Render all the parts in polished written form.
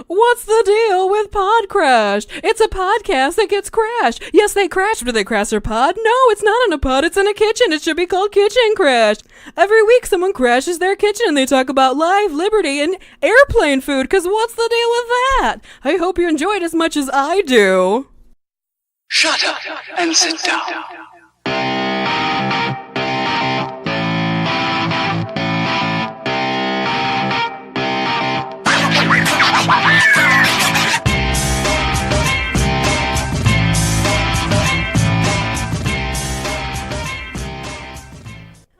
What's the deal with Pod Crash? It's a podcast that gets crashed. Yes, they crashed, but they crash their pod? No, it's not in a pod, it's in a kitchen. It should be called Kitchen Crash. Every week someone crashes their kitchen and they talk about life, liberty, and airplane food, because what's the deal with that? I hope you enjoyed as much as I do. Shut up and sit down.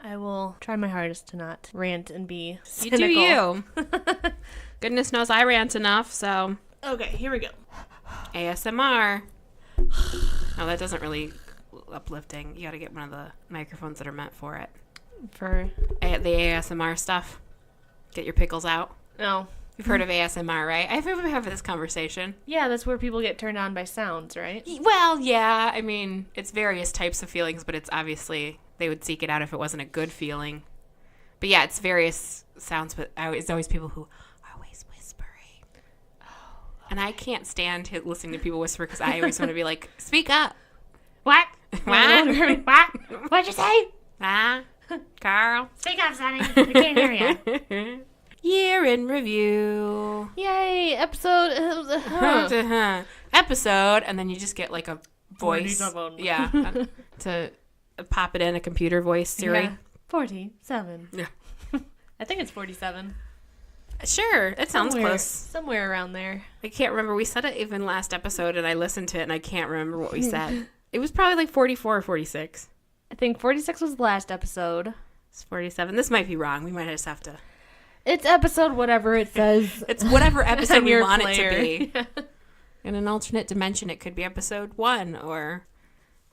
I will try my hardest to not rant and be You cynical. do you. Goodness knows I rant enough, so... Okay, here we go. ASMR. No, that doesn't really uplifting. You gotta get one of the microphones that are meant for it. For The ASMR stuff. Get your pickles out. no. You've heard of ASMR, right? I think we have this conversation. Yeah, that's where people get turned on by sounds, right? Well, yeah. I mean, it's various types of feelings, but it's obviously... They would seek it out if it wasn't a good feeling. But yeah, it's various sounds, but it's always people who are always whispering. Oh, okay. And I can't stand listening to people whisper because I always want to be like, speak up. What? What? What? What'd you say? Ah, Carl. Speak up, Sonny. I can't hear you. Year in review. Yay, episode. Episode, and then you just get like a voice. 47. Yeah, to pop it in a computer voice, Siri. Yeah. 47. Yeah. I think it's 47. Sure, it sounds close. Somewhere around there. I can't remember. We said it even last episode, and I listened to it, and I can't remember what we said. It was probably like 44 or 46. I think 46 was the last episode. It's 47. This might be wrong. We might just have to... It's episode whatever it says. It's whatever episode on we your want player. it to be. In an alternate dimension, it could be episode 1 or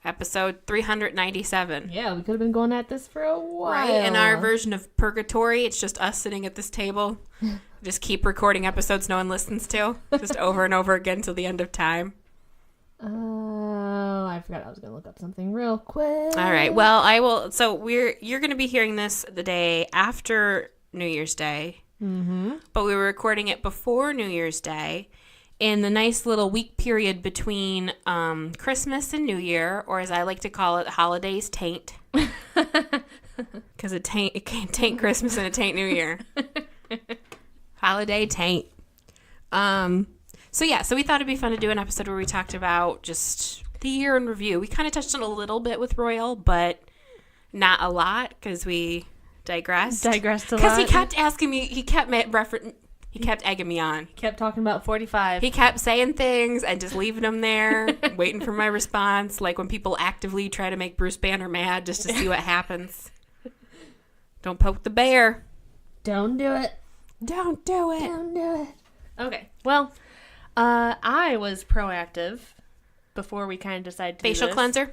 episode 397. Yeah, we could have been going at this for a while. Right? In our version of Purgatory, it's just us sitting at this table. Just keep recording episodes no one listens to. Just over and over again till the end of time. Oh, I forgot I was going to look up something real quick. All right. Well, I will. So you're going to be hearing this the day after New Year's Day. Mm-hmm. But we were recording it before New Year's Day in the nice little week period between Christmas and New Year, or as I like to call it, holidays taint. Because it can't taint Christmas and it taint New Year. Holiday taint. So we thought it'd be fun to do an episode where we talked about just the year in review. We kind of touched on a little bit with Royal, but not a lot because we digressed a lot. Because he kept asking me, he kept egging me on. Kept talking about 45. He kept saying things and just leaving them there, waiting for my response, like when people actively try to make Bruce Banner mad just to see what happens. Don't poke the bear. Don't do it. Don't do it. Don't do it. Okay. Well, I was proactive before we kind of decided to Facial do this. cleanser?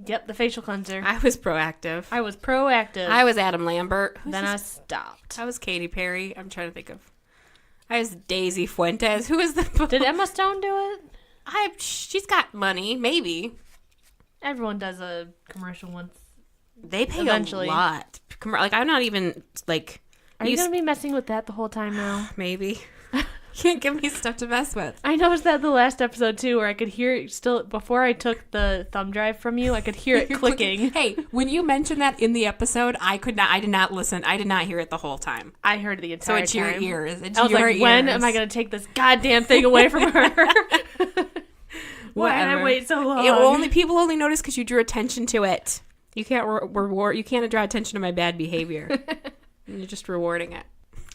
Yep, the facial cleanser. I was proactive. I was proactive. I was Adam Lambert. Then I stopped. I was Katy Perry. I'm trying to think of. I was Daisy Fuentes. Who is the... Did Emma Stone do it? She's got money. Maybe. Everyone does a commercial once. They pay Eventually. a lot. Like, I'm not even, like... Are you going to be messing with that the whole time now? Maybe. Can't give me stuff to mess with. I noticed that the last episode, too, where I could hear it still... Before I took the thumb drive from you, I could hear it clicking. Hey, when you mentioned that in the episode, I did not listen. I did not hear it the whole time. I heard the entire time. So it's your ears. It's I was your like, ears. when am I going to take this goddamn thing away from her? Why did I Whatever. wait so long? People only notice because you drew attention to it. You can't reward. You can't draw attention to my bad behavior. You're just rewarding it.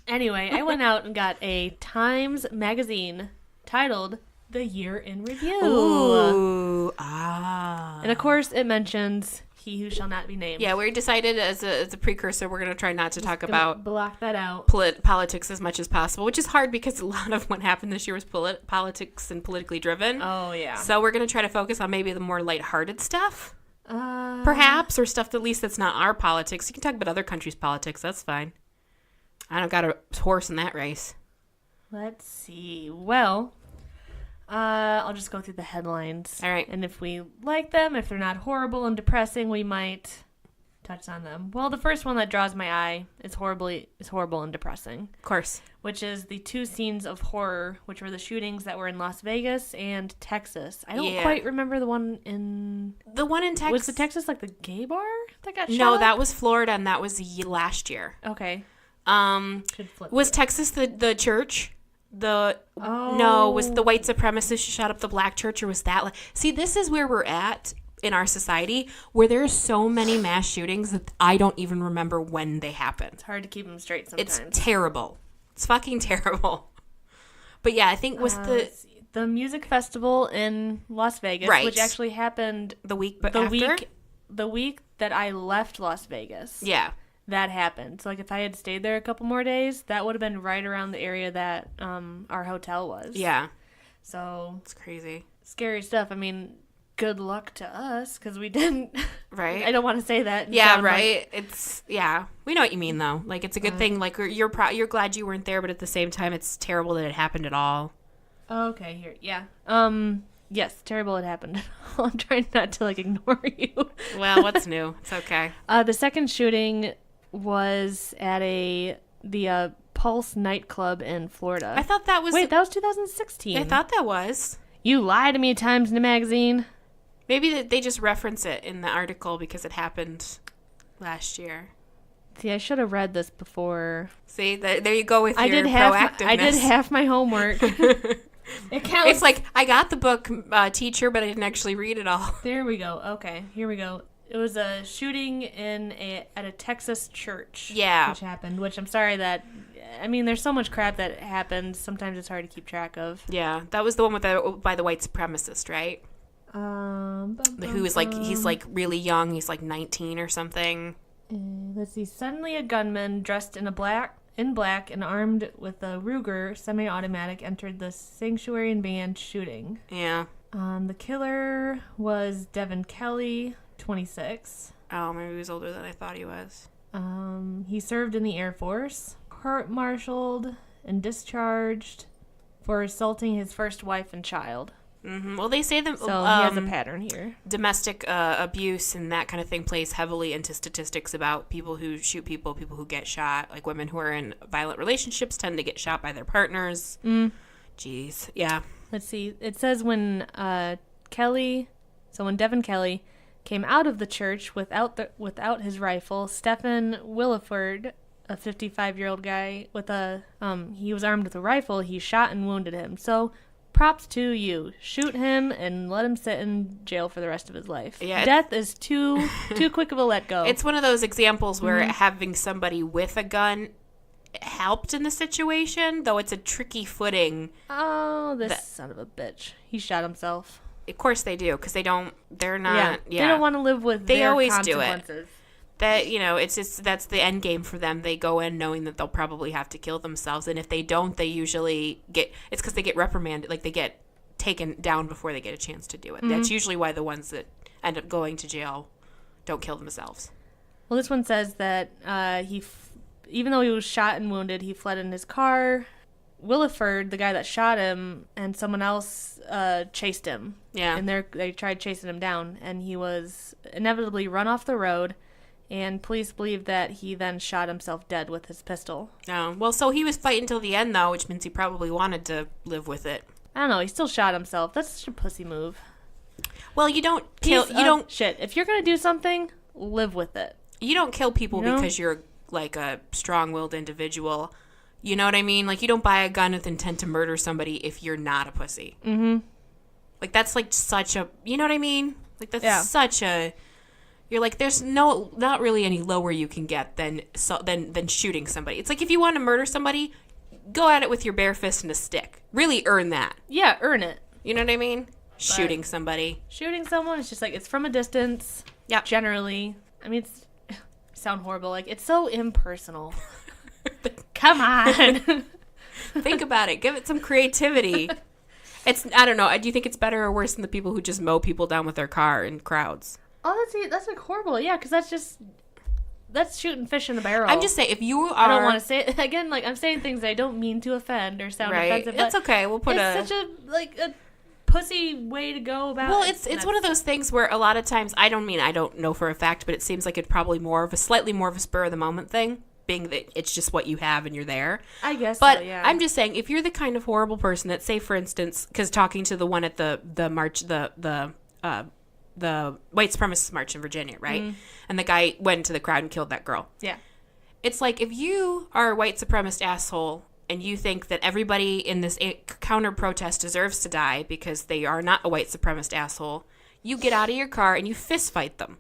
Anyway, I went out and got a Times magazine titled The Year in Review. Ooh, ah. And of course, it mentions He Who Shall Not Be Named. Yeah, we decided as a precursor, we're going to try not to talk about block that out. Politics as much as possible, which is hard because a lot of what happened this year was politics and politically driven. Oh, yeah. So we're going to try to focus on maybe the more lighthearted stuff, perhaps, or stuff at least that's not our politics. You can talk about other countries' politics. That's fine. I don't got a horse in that race. Let's see. Well, I'll just go through the headlines. All right. And if we like them, if they're not horrible and depressing, we might touch on them. Well, the first one that draws my eye is horrible and depressing. Of course. Which is the 2 scenes of horror, which were the shootings that were in Las Vegas and Texas. I don't quite remember the one in... The one in Texas... Was the Texas like the gay bar that got shot No, up? that was Florida, and that was last year. Okay. Was it. Texas the church? No, was the white supremacist who shot up the black church, or was that... See, this is where we're at in our society, where there are so many mass shootings that I don't even remember when they happened. It's hard to keep them straight sometimes. It's terrible. It's fucking terrible. But yeah, I think was the music festival in Las Vegas, Right. which actually happened the week after? The week that I left Las Vegas. Yeah. That happened. So like if I had stayed there a couple more days, that would have been right around the area that our hotel was. Yeah. So it's crazy. Scary stuff. I mean, good luck to us because we didn't. Right. I don't want to say that. Yeah, right. It's we know what you mean though. Like it's a good thing. Like you're glad you weren't there, but at the same time, it's terrible that it happened at all. Okay, here, yeah. Yes, terrible it happened. I'm trying not to like ignore you. Well, what's new? It's okay. The second shooting was at the Pulse nightclub in Florida. I thought that was... Wait, that was 2016. I thought that was. You lied to me times in the magazine. Maybe they just reference it in the article because it happened last year. See, I should have read this before. See, there you go with your proactiveness. I did half my homework. It counts. It's like, I got the book, teacher, but I didn't actually read it all. There we go. Okay, here we go. It was a shooting at a Texas church. Yeah. Which happened, which I'm sorry that... I mean, there's so much crap that happens. Sometimes it's hard to keep track of. Yeah, that was the one by the white supremacist, right? Who is like, he's like really young. He's like 19 or something. Let's see. Suddenly a gunman dressed in black and armed with a Ruger semi-automatic entered the sanctuary and began shooting. Yeah. The killer was Devin Kelly, 26. Oh, maybe he was older than I thought he was. He served in the Air Force, court-martialed and discharged for assaulting his first wife and child. Mm-hmm. Well, they say that so he has a pattern here. Domestic abuse and that kind of thing plays heavily into statistics about people who shoot people who get shot. Like women who are in violent relationships tend to get shot by their partners. Jeez, yeah. Let's see. It says when Devin Kelly came out of the church without his rifle, Stephen Williford, a 55-year-old guy he was armed with a rifle, he shot and wounded him. So props to you. Shoot him and let him sit in jail for the rest of his life. Yeah, death is too quick of a let go. It's one of those examples where having somebody with a gun helped in the situation, though it's a tricky footing. Oh, son of a bitch. He shot himself. Of course they do, because they're not... Yeah. They don't want to live with they their always consequences. do it. That, it's just, that's the end game for them. They go in knowing that they'll probably have to kill themselves, and if they don't, they usually it's because they get reprimanded, like they get taken down before they get a chance to do it. That's usually why the ones that end up going to jail don't kill themselves. Well, this one says that even though he was shot and wounded, he fled in his car. Williford, the guy that shot him, and someone else chased him. Yeah. And they tried chasing him down, and he was inevitably run off the road. And police believe that he then shot himself dead with his pistol. Oh, well, so he was fighting till the end, though, which means he probably wanted to live with it. I don't know. He still shot himself. That's such a pussy move. Well, you don't kill... Shit. If you're going to do something, live with it. You don't kill people because you're, like, a strong-willed individual. You know what I mean? Like, you don't buy a gun with intent to murder somebody if you're not a pussy. Mm-hmm. Like, that's, like, such a... You know what I mean? Like, that's such a... You're like, there's not really any lower you can get than shooting somebody. It's like if you want to murder somebody, go at it with your bare fist and a stick. Really earn that. Yeah, earn it. You know what I mean? But shooting somebody. Shooting someone, it's just like, it's from a distance. Yeah. Generally. I mean, sound horrible. Like, it's so impersonal. Come on. Think about it. Give it some creativity. I don't know. Do you think it's better or worse than the people who just mow people down with their car in crowds? Oh, that's like horrible. Yeah, because that's shooting fish in a barrel. I'm just saying, if you are... I don't want to say it. Again, like, I'm saying things I don't mean to offend or sound offensive. That's okay. We'll put it's such a pussy way to go about Well, it. it's one of those things where a lot of times, I don't know for a fact, but it seems like it's probably slightly more of a spur of the moment thing, being that it's just what you have and you're there. I guess But so, yeah. I'm just saying, if you're the kind of horrible person that, say, for instance, because talking to the one at the march, the white supremacist march in Virginia, right? Mm-hmm. And the guy went into the crowd and killed that girl. Yeah. It's like, if you are a white supremacist asshole and you think that everybody in this counter-protest deserves to die because they are not a white supremacist asshole, you get out of your car and you fist fight them.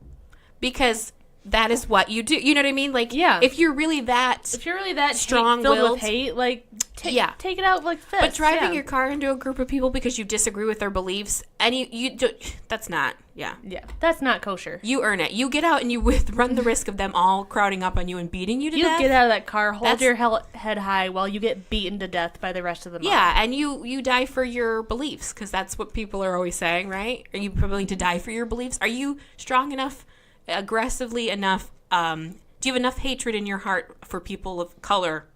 Because that is what you do. You know what I mean? Like, yeah. If you're really that strong-willed, filled with hate, like, take it out like fists. But driving your car into a group of people because you disagree with their beliefs, and you do, that's not, yeah, that's not kosher. You earn it. You get out and you run the risk of them all crowding up on you and beating you to death. You get out of that car, hold your head high while you get beaten to death by the rest of the mob. Yeah, and you die for your beliefs, because that's what people are always saying, right? Are you willing to die for your beliefs? Are you strong enough, aggressively enough, do you have enough hatred in your heart for people of color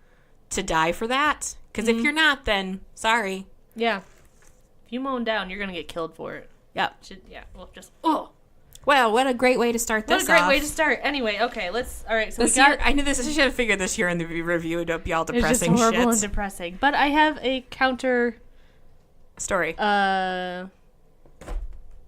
to die for that? Because if you're not, then sorry. Yeah. If you mow them down, you're going to get killed for it. Yep. Well, what a great way to start this off. What a great way to start. Anyway, okay, all right, so I knew this, I should have figured this year in the review, it'd be all depressing shit. It's just horrible shits. and depressing. But I have a counter... story.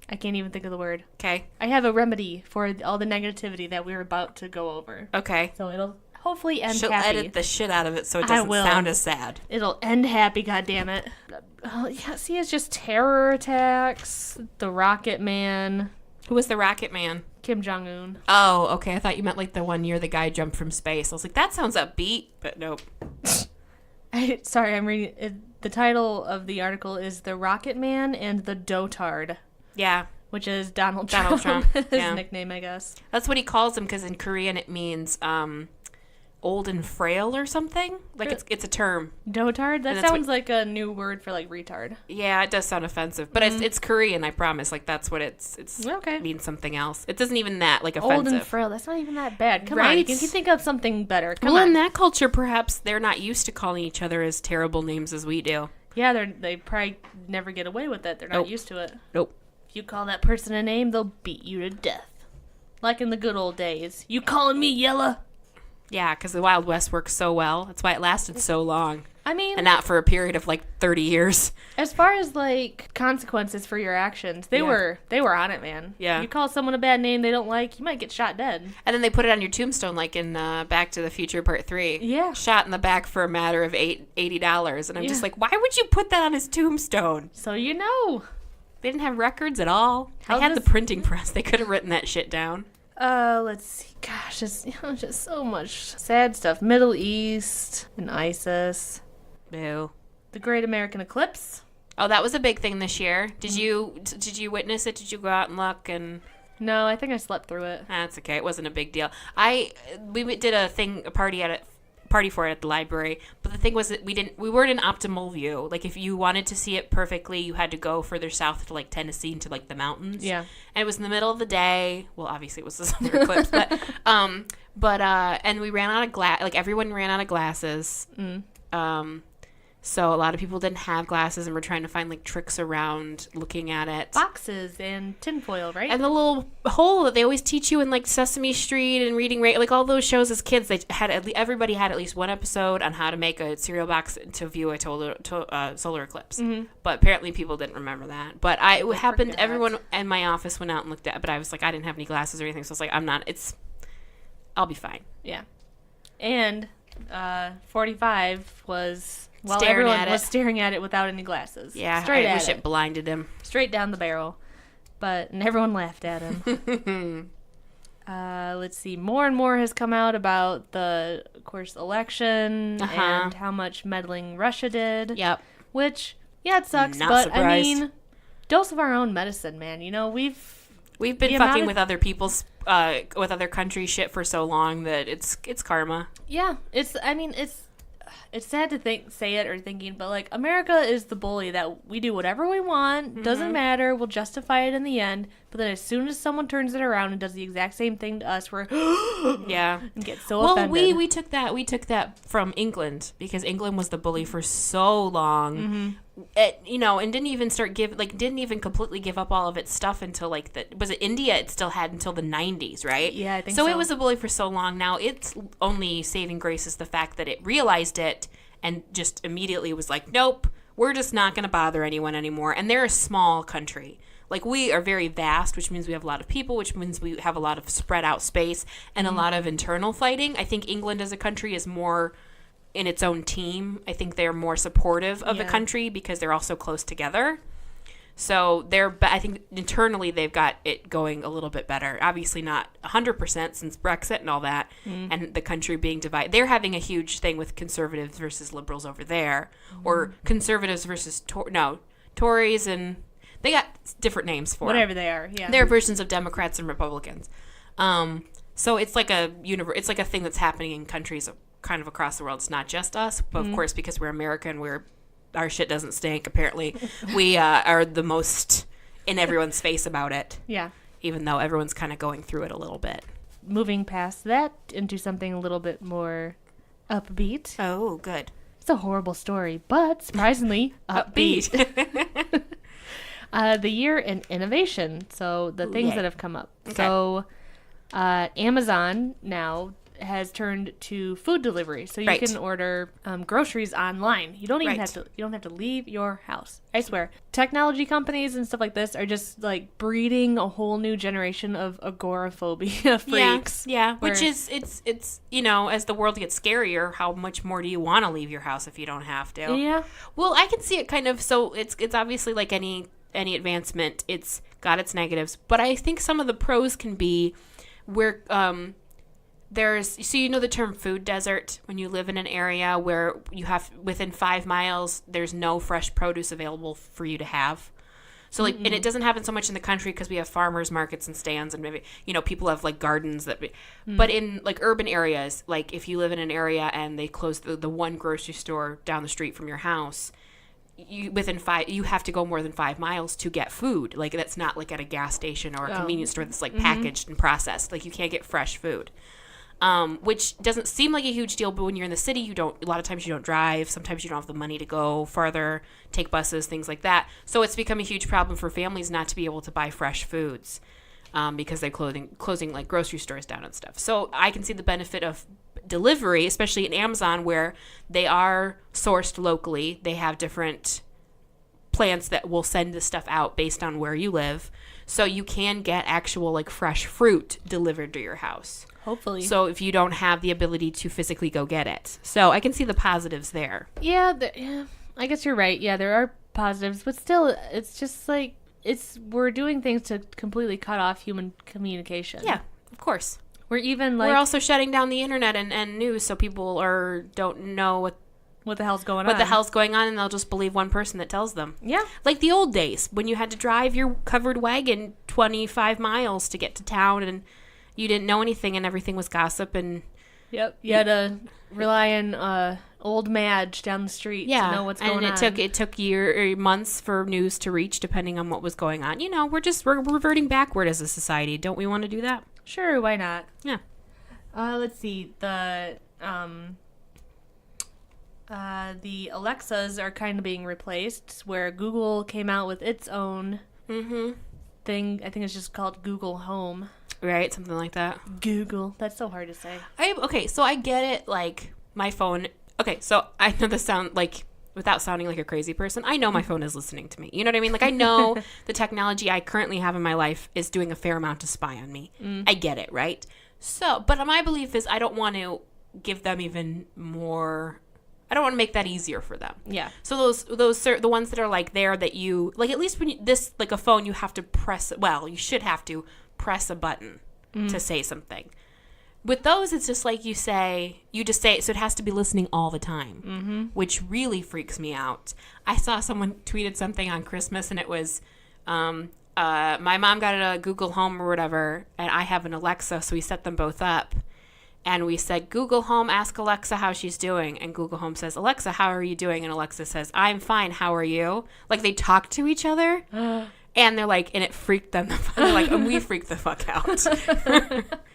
I can't even think of the word. Okay. I have a remedy for all the negativity that we're about to go over. Okay. So it'll hopefully end She'll happy. edit the shit out of it so it doesn't sound as sad. It'll end happy, goddammit. See, it's just terror attacks, the Rocket Man. Who was the Rocket Man? Kim Jong-un. Oh, okay. I thought you meant like the one year the guy jumped from space. I was like, that sounds upbeat, but nope. Sorry, I'm reading it. The title of the article is The Rocket Man and the Dotard. Yeah. Which is Donald Trump. His nickname, I guess. That's what he calls him, because in Korean it means old and frail or something. Like it's a term. Dotard? That sounds like a new word for like retard. Yeah, it does sound offensive. But it's Korean, I promise. Like that's what it's okay. It means something else. It doesn't even that like offensive. Old and frail. That's not even that bad. Come on, you can think of something better. Come on. In that culture, perhaps they're not used to calling each other as terrible names as we do. Yeah, they probably never get away with it. They're not used to it. Nope. If you call that person a name, they'll beat you to death. Like in the good old days. You calling me Yella? Yeah, because the Wild West works so well. That's why it lasted so long. I mean... And not for a period of like 30 years. As far as like consequences for your actions, they were on it, man. Yeah. You call someone a bad name they don't like, you might get shot dead. And then they put it on your tombstone like in Back to the Future Part 3. Yeah. Shot in the back for a matter of $80. And I'm just like, why would you put that on his tombstone? So you know. They didn't have records at all. They had the printing press. They could have written that shit down. Let's see. Gosh, just so much sad stuff. Middle East and ISIS. Boo. The Great American Eclipse. Oh, that was a big thing this year. Did you witness it? Did you go out and look? And no, I think I slept through it. That's okay. It wasn't a big deal. We did a party for it at the library, but the thing was that we weren't in optimal view. Like if you wanted to see it perfectly, you had to go further south to like Tennessee into like the mountains. Yeah. And it was in the middle of the day. Well, obviously it was the solar eclipse, but and we ran out of everyone ran out of glasses. So a lot of people didn't have glasses and were trying to find like tricks around looking at it. Boxes and tinfoil, right? And the little hole that they always teach you in like Sesame Street and Reading Rainbow, like all those shows as kids, everybody had at least one episode on how to make a cereal box to view a solar eclipse. Mm-hmm. But apparently people didn't remember that. But it happened. Everyone in my office went out and looked at it, but I was like, I didn't have any glasses or anything, so I was like, I'll be fine. Yeah. And 45 was... Well, everyone was staring at it without any glasses. Yeah, I wish it blinded him. Straight down the barrel. And everyone laughed at him. Let's see. More and more has come out about the, of course, election and how much meddling Russia did. Yep. Which, yeah, it sucks. Not but, surprised. I mean, dose of our own medicine, man. You know, we've been fucking with other people's, with other countries' shit for so long that it's karma. Yeah. It's sad to say it or thinking, but like America is the bully that we do whatever we want, doesn't matter, we'll justify it in the end. But then as soon as someone turns it around and does the exact same thing to us, we're yeah, and get so offended. Well, we took that from England because England was the bully for so long. and didn't even completely give up all of its stuff until was it India? It still had until the 90s, right? Yeah, I think so. So it was a bully for so long. Now its only saving grace is the fact that it realized it and just immediately was like, nope, we're just not going to bother anyone anymore. And they're a small country. Like, we are very vast, which means we have a lot of people, which means we have a lot of spread out space and a lot of internal fighting. I think England as a country is more in its own team. I think they're more supportive of the country because they're all so close together. So I think internally they've got it going a little bit better. Obviously not 100% since Brexit and all that, and the country being divided. They're having a huge thing with conservatives versus liberals over there, or conservatives versus Tories, and they got different names for whatever them. they are. Yeah, they're versions of Democrats and Republicans. So it's like it's like a thing that's happening in countries kind of across the world. It's not just us, but of course, because we're American, our shit doesn't stink. Apparently, we are the most in everyone's face about it. Yeah, even though everyone's kind of going through it a little bit. Moving past that into something a little bit more upbeat. Oh, good. It's a horrible story, but surprisingly upbeat. The year in innovation. So the things that have come up. Okay. So Amazon now has turned to food delivery, so you can order groceries online. You don't even have to leave your house. I swear, technology companies and stuff like this are just like breeding a whole new generation of agoraphobia freaks. Yeah. Which is it's as the world gets scarier, how much more do you want to leave your house if you don't have to? Yeah. Well, I can see it kind of. So it's obviously like any advancement, it's got its negatives, but I think some of the pros can be where so the term food desert, when you live in an area where you have within 5 miles there's no fresh produce available for you to have. So and it doesn't happen so much in the country because we have farmers markets and stands, and maybe people have like gardens but in like urban areas, like if you live in an area and they close the one grocery store down the street from your house, you have to go more than 5 miles to get food. Like, that's not like at a gas station or a convenience store that's like packaged and processed. Like, you can't get fresh food. Which doesn't seem like a huge deal, but when you're in the city, a lot of times you don't drive. Sometimes you don't have the money to go farther, take buses, things like that. So it's become a huge problem for families not to be able to buy fresh foods because they're closing like grocery stores down and stuff. So I can see the benefit of delivery, especially in Amazon, where they are sourced locally. They have different plants that will send the stuff out based on where you live. So you can get actual like fresh fruit delivered to your house. Hopefully. So if you don't have the ability to physically go get it. So I can see the positives there. Yeah, I guess you're right. Yeah, there are positives, but still, it's just like, we're doing things to completely cut off human communication. Yeah, of course. We're also shutting down the internet and news, so people don't know what the hell's going on. What the hell's going on, and they'll just believe one person that tells them. Yeah. Like the old days, when you had to drive your covered wagon 25 miles to get to town, and you didn't know anything, and everything was gossip, and... Yep. You had to rely on old Madge down the street to know what's going on. And it took months for news to reach, depending on what was going on. We're reverting backward as a society. Don't we want to do that? Sure, why not? Yeah. Let's see. The Alexas are kind of being replaced, where Google came out with its own thing. I think it's just called Google Home. Right, something like that. Google. That's so hard to say. So I get it, like, my phone... Okay, so I know this sound, like, without sounding like a crazy person, I know my phone is listening to me. You know what I mean? Like, I know the technology I currently have in my life is doing a fair amount to spy on me. I get it, right? So, but my belief is I don't want to give them even more... I don't want to make that easier for them. Yeah. So the ones that are, like, there that you... Like, at least when like, a phone, you have to press... Well, you should have to press a button to say something. With those, it's just like you just say it, so it has to be listening all the time, which really freaks me out. I saw someone tweeted something on Christmas, and it was, my mom got a Google Home or whatever, and I have an Alexa, so we set them both up. And we said, Google Home, ask Alexa how she's doing. And Google Home says, Alexa, how are you doing? And Alexa says, I'm fine, how are you? Like, they talk to each other. And they're like, and it freaked them. They're like, and we freaked the fuck out.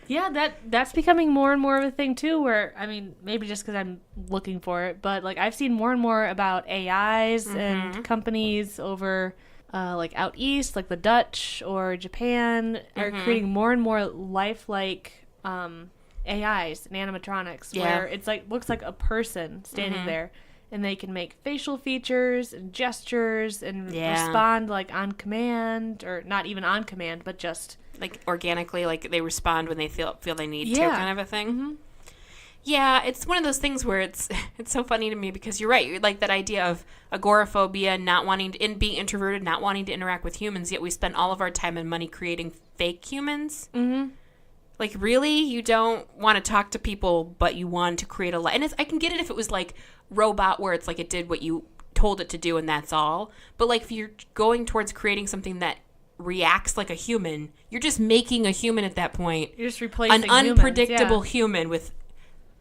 Yeah, that's becoming more and more of a thing too, where, I mean, maybe just because I'm looking for it, but like I've seen more and more about AIs and companies over like out east, like the Dutch or Japan, are creating more and more lifelike AIs and animatronics, where it's like looks like a person standing there, and they can make facial features and gestures and respond like on command, or not even on command, but just like organically, like they respond when they feel they need to, kind of a thing. Yeah, it's one of those things where it's so funny to me because you're right. You're like that idea of agoraphobia, not wanting to, being introverted, not wanting to interact with humans, yet we spend all of our time and money creating fake humans. Like, really? You don't want to talk to people, but you want to create a life. And I can get it if it was like robot, where it's like it did what you told it to do and that's all. But like if you're going towards creating something that reacts like a human, you're just making a human at that point. You're just replacing an unpredictable human with,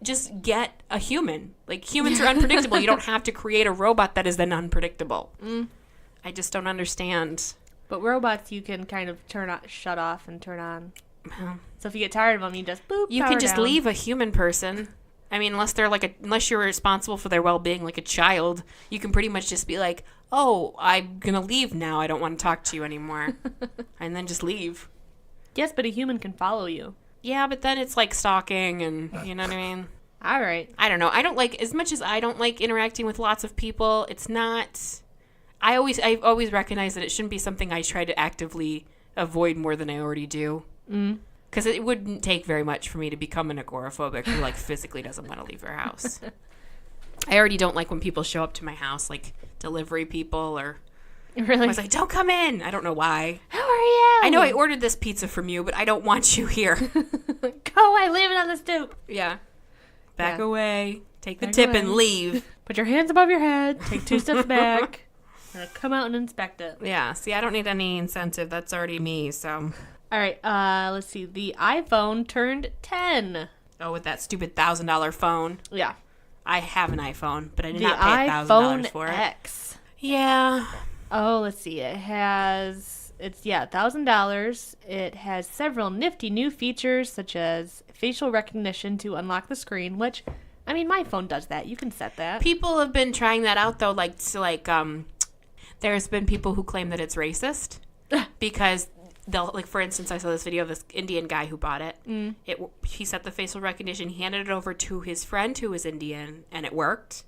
just get a human. Like, humans are unpredictable. You don't have to create a robot that is then unpredictable. I just don't understand. But robots you can kind of shut off and turn on. So if you get tired of them, you just boop. You can just leave a human person. I mean, unless you're responsible for their well-being, like a child, you can pretty much just be like, "Oh, I'm gonna leave now. I don't want to talk to you anymore," and then just leave. Yes, but a human can follow you. Yeah, but then it's like stalking, and you know what I mean. All right. I don't know. I don't like, as much as I don't like interacting with lots of people. It's not. I've always recognized that it shouldn't be something I try to actively avoid more than I already do. Because it wouldn't take very much for me to become an agoraphobic who, like, physically doesn't want to leave her house. I already don't like when people show up to my house, like delivery people, or really. I was like, "Don't come in." I don't know why. How are you? I know I ordered this pizza from you, but I don't want you here. Go away, leave it on the stoop. Yeah. Back away. Take the tip and leave. Put your hands above your head. Take 2 steps back. And come out and inspect it. Yeah. See, I don't need any incentive. That's already me, so. All right, let's see. The iPhone turned 10. Oh, with that stupid $1,000 phone. Yeah. I have an iPhone, but I did not pay $1,000 for it. The iPhone X. Yeah. Oh, let's see. It's $1,000. It has several nifty new features, such as facial recognition to unlock the screen, which, I mean, my phone does that. You can set that. People have been trying that out, though. There's been people who claim that it's racist because they'll, like, for instance, I saw this video of this Indian guy who bought it. He set the facial recognition, he handed it over to his friend who was Indian, and it worked.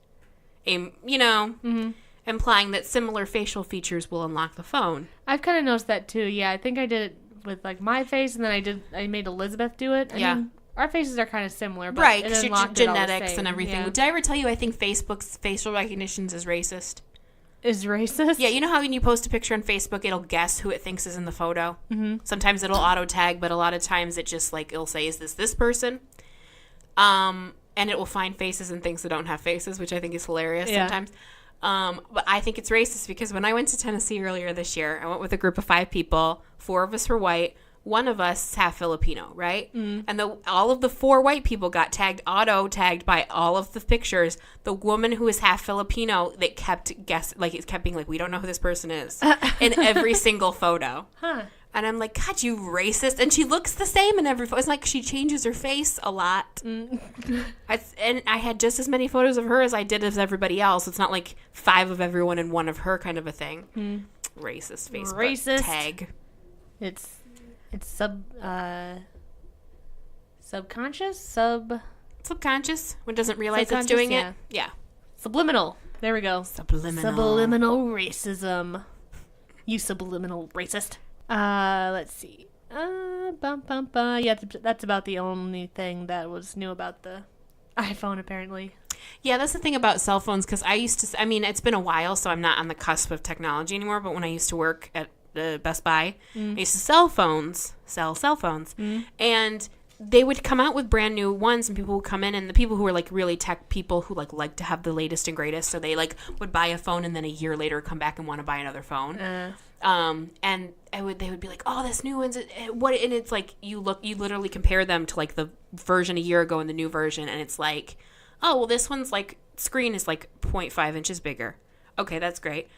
Implying that similar facial features will unlock the phone. I've kind of noticed that too. Yeah, I think I did it with like my face, and then I made Elizabeth do it. I mean, our faces are kind of similar, but right? Because your genetics and everything. Yeah. Did I ever tell you I think Facebook's facial recognitions is racist? Is racist? Yeah, you know how when you post a picture on Facebook, it'll guess who it thinks is in the photo? Sometimes it'll auto-tag, but a lot of times it just, like, it'll say, is this person? And it will find faces and things that don't have faces, which I think is hilarious sometimes. But I think it's racist because when I went to Tennessee earlier this year, I went with a group of 5 people. 4 of us were white. 1 of us is half Filipino, right? And all of the 4 white people got auto-tagged by all of the pictures. The woman who is half Filipino, they kept it kept being like, we don't know who this person is in every single photo. And I'm like, God, you racist. And she looks the same in every photo. It's like she changes her face a lot. And I had just as many photos of her as I did of everybody else. It's not like 5 of everyone and 1 of her kind of a thing. Racist Facebook tag. It's subconscious? Subconscious? When it doesn't realize it's doing it? Yeah. Subliminal. There we go. Subliminal racism. You subliminal racist. Let's see. Yeah, that's about the only thing that was new about the iPhone, apparently. Yeah, that's the thing about cell phones, because it's been a while, so I'm not on the cusp of technology anymore, but when I used to work at Best Buy, I used to sell cell phones, and they would come out with brand new ones, and people would come in, and the people who were like really tech people who like to have the latest and greatest, so they like would buy a phone and then a year later come back and want to buy another phone. And they would be like, oh, this new one's what, and it's like you literally compare them to like the version a year ago and the new version, and it's like, oh, well, this one's like screen is like 0.5 inches bigger. Okay, that's great.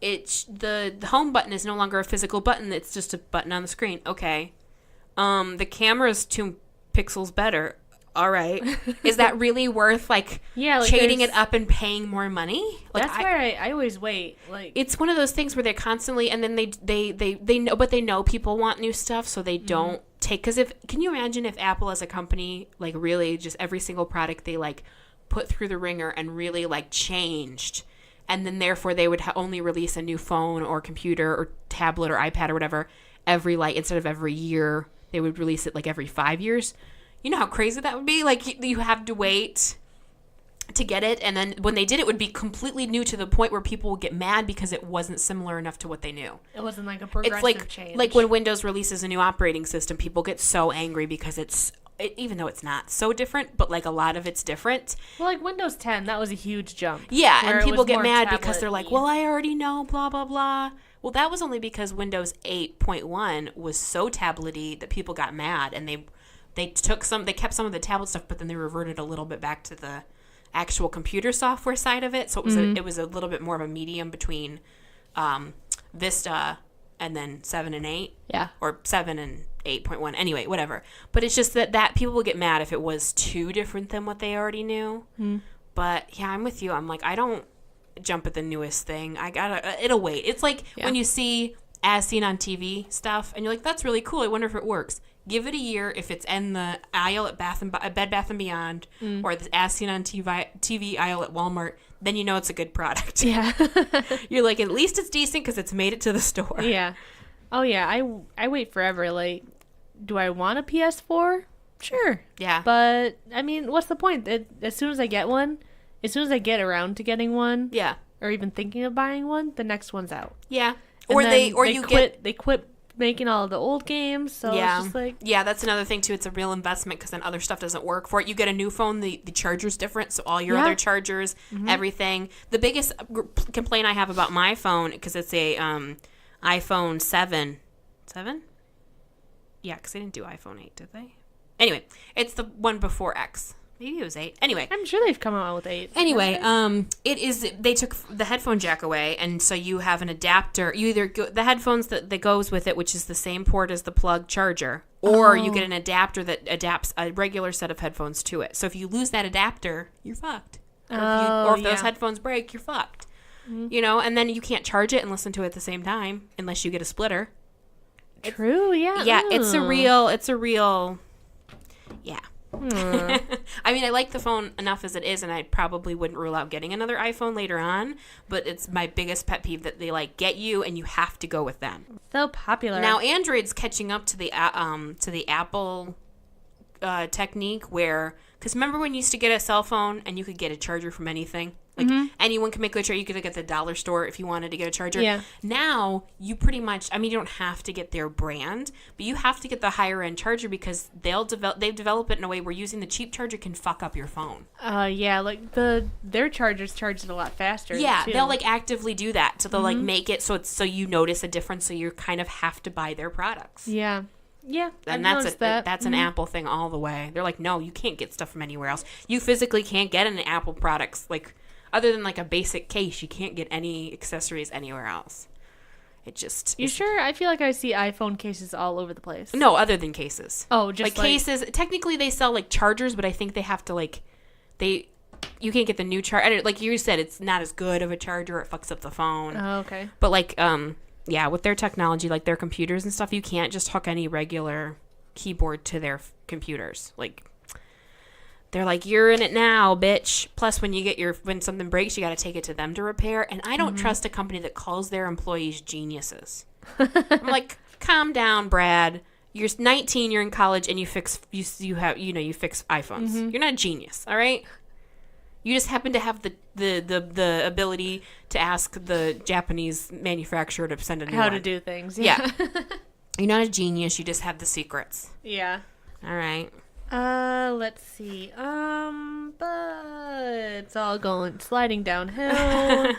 the home button is no longer a physical button. It's just a button on the screen. Okay. The camera's 2 pixels better. All right. Is that really worth shading it up and paying more money? That's where I always wait. It's one of those things where they're constantly, and then they know, but they know people want new stuff, so they don't take. Because can you imagine if Apple as a company really just every single product they put through the ringer and really changed, and then therefore they would only release a new phone or computer or tablet or iPad or whatever instead of every year, they would release it every 5 years. You know how crazy that would be? You have to wait to get it, and then when they did it would be completely new to the point where people would get mad because it wasn't similar enough to what they knew. It wasn't a progressive change. Like when Windows releases a new operating system, people get so angry because even though it's not so different, but a lot of it's different. Well, Windows 10, that was a huge jump. Yeah, and people get mad because they're well, I already know, blah, blah, blah. Well, that was only because Windows 8.1 was so tablety that people got mad, and they kept some of the tablet stuff, but then they reverted a little bit back to the actual computer software side of it. So it was a little bit more of a medium between Vista and then 7 and 8. Yeah. Or 7 and 8.1. Anyway, whatever. But it's just that people would get mad if it was too different than what they already knew. But yeah, I'm with you. I'm I don't jump at the newest thing. It'll wait. It's when you see as seen on TV stuff and you're that's really cool. I wonder if it works. Give it a year. If it's in the aisle at Bed Bath & Beyond or the as seen on TV aisle at Walmart, then you know it's a good product. Yeah. You're at least it's decent because it's made it to the store. Yeah. Oh, yeah. I wait forever. Do I want a PS4? Sure. Yeah. But, what's the point? As soon as I get one, as soon as I get around to getting one, yeah, or even thinking of buying one, the next one's out. Yeah. And they quit making all of the old games, so yeah. it's just yeah, that's another thing too. It's a real investment because then other stuff doesn't work for it. You get a new phone, the charger's different, so all your other chargers, everything. The biggest complaint I have about my phone, because it's a iPhone 7. Yeah, because they didn't do iPhone 8, did they? Anyway, it's the one before X. Maybe it was 8. Anyway. I'm sure they've come out with 8. Anyway, they took the headphone jack away, and so you have an adapter. You either the headphones that goes with it, which is the same port as the plug charger, or you get an adapter that adapts a regular set of headphones to it. So if you lose that adapter, you're fucked. Or if those headphones break, you're fucked. And then you can't charge it and listen to it at the same time unless you get a splitter. True, yeah. Yeah, it's a real yeah. I like the phone enough as it is, and I probably wouldn't rule out getting another iPhone later on, but it's my biggest pet peeve that they get you and you have to go with them. So popular. Now Android's catching up to the Apple technique where, because remember when you used to get a cell phone and you could get a charger from anything? Anyone can make a charger. You could get the dollar store if you wanted to get a charger. Yeah. Now, you pretty much, you don't have to get their brand, but you have to get the higher end charger because they've developed it in a way where using the cheap charger can fuck up your phone. Yeah, their chargers charge it a lot faster. Yeah, too. they'll actively do that. So they'll make it so you notice a difference, so you kind of have to buy their products. Yeah. Yeah, and that's an Apple thing all the way. They're no, you can't get stuff from anywhere else. You physically can't get any Apple products other than a basic case. You can't get any accessories anywhere else. It just You sure? I feel I see iPhone cases all over the place. No, other than cases. Oh, just cases. Technically, they sell chargers, but I think they have to you can't get the new charger. Like you said, it's not as good of a charger. It fucks up the phone. Oh, okay. But yeah, with their technology, their computers and stuff, you can't just hook any regular keyboard to their computers. They're you're in it now, bitch. Plus, when something breaks, you got to take it to them to repair. And I don't trust a company that calls their employees geniuses. I'm calm down, Brad. You're 19, you're in college, and you fix iPhones. You're not a genius, all right? You just happen to have the ability to ask the Japanese manufacturer to send a new How one. to do things. Yeah. You're not a genius. You just have the secrets. Yeah. All right. Let's see. But it's all sliding downhill.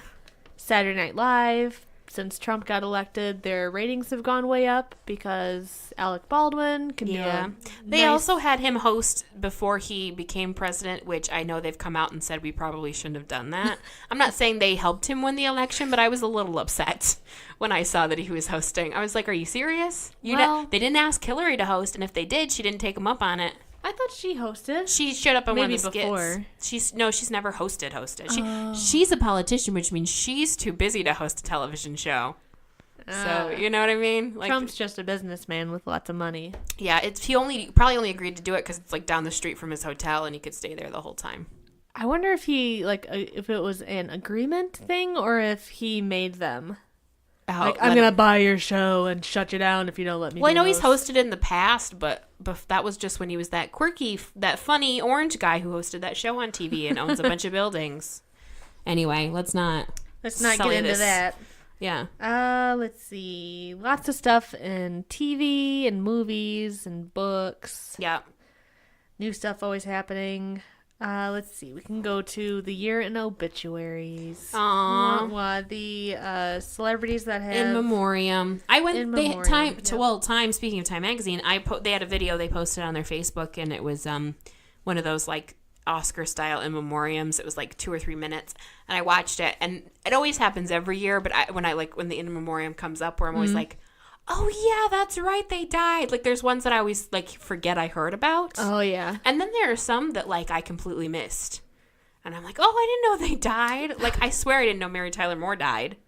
Saturday Night Live since Trump got elected, their ratings have gone way up because Alec Baldwin can do it. They also had him host before he became president, which I know they've come out and said we probably shouldn't have done that. I'm not saying they helped him win the election, but I was a little upset when I saw that he was hosting. I was like, are you serious? They didn't ask Hillary to host, and if they did, she didn't take him up on it. I thought she hosted. She showed up on one of the skits. Before. She's never hosted. She's a politician, which means she's too busy to host a television show. So you know what I mean? Like, Trump's just a businessman with lots of money. Yeah, he probably only agreed to do it because it's like down the street from his hotel, and he could stay there the whole time. I wonder if if it was an agreement thing or if he made them. Like, I'm going to buy your show and shut you down if you don't let me. Well, I know he's hosted in the past, but that was just when he was that quirky, that funny orange guy who hosted that show on TV and owns a bunch of buildings. Anyway, let's not get into that. Yeah. Let's see. Lots of stuff in TV and movies and books. Yeah. New stuff always happening. Let's see. We can go to the year in obituaries. Aww. The celebrities that have in memoriam. I went. Time. Speaking of Time magazine, they had a video they posted on their Facebook, and it was one of those like Oscar style in memoriams. It was like 2 or 3 minutes, and I watched it, and it always happens every year. But when the in memoriam comes up, where I'm always like, oh yeah, that's right, they died. Like, there's ones that I always like forget I heard about. Oh yeah. And then there are some that like I completely missed. And I'm like, oh, I didn't know they died. Like, I swear I didn't know Mary Tyler Moore died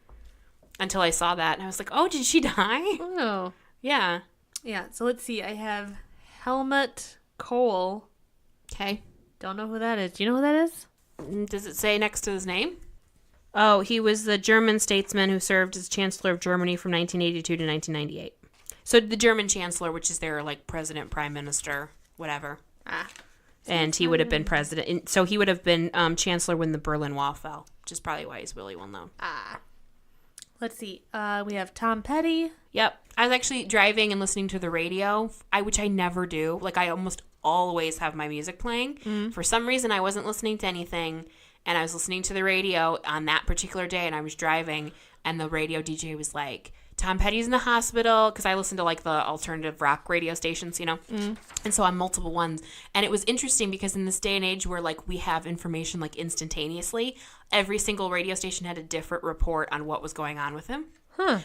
until I saw that, and I was like, oh, did she die? Oh. Yeah. Yeah, so let's see. I have Helmut Kohl. Okay. Don't know who that is. Do you know who that is? Does it say next to his name? Oh, he was the German statesman who served as Chancellor of Germany from 1982 to 1998. So the German Chancellor, which is their, like, president, prime minister, whatever. And he would have been president. So he would have been Chancellor when the Berlin Wall fell, which is probably why he's really well known. Let's see. We have Tom Petty. Yep. I was actually driving and listening to the radio, which I never do. Like, I almost always have my music playing. For some reason, I wasn't listening to anything, and I was listening to the radio on that particular day, and I was driving, and the radio DJ was like, Tom Petty's in the hospital, because I listen to, like, the alternative rock radio stations, you know? And so on multiple ones. And it was interesting because in this day and age where, like, we have information, like, instantaneously, every single radio station had a different report on what was going on with him.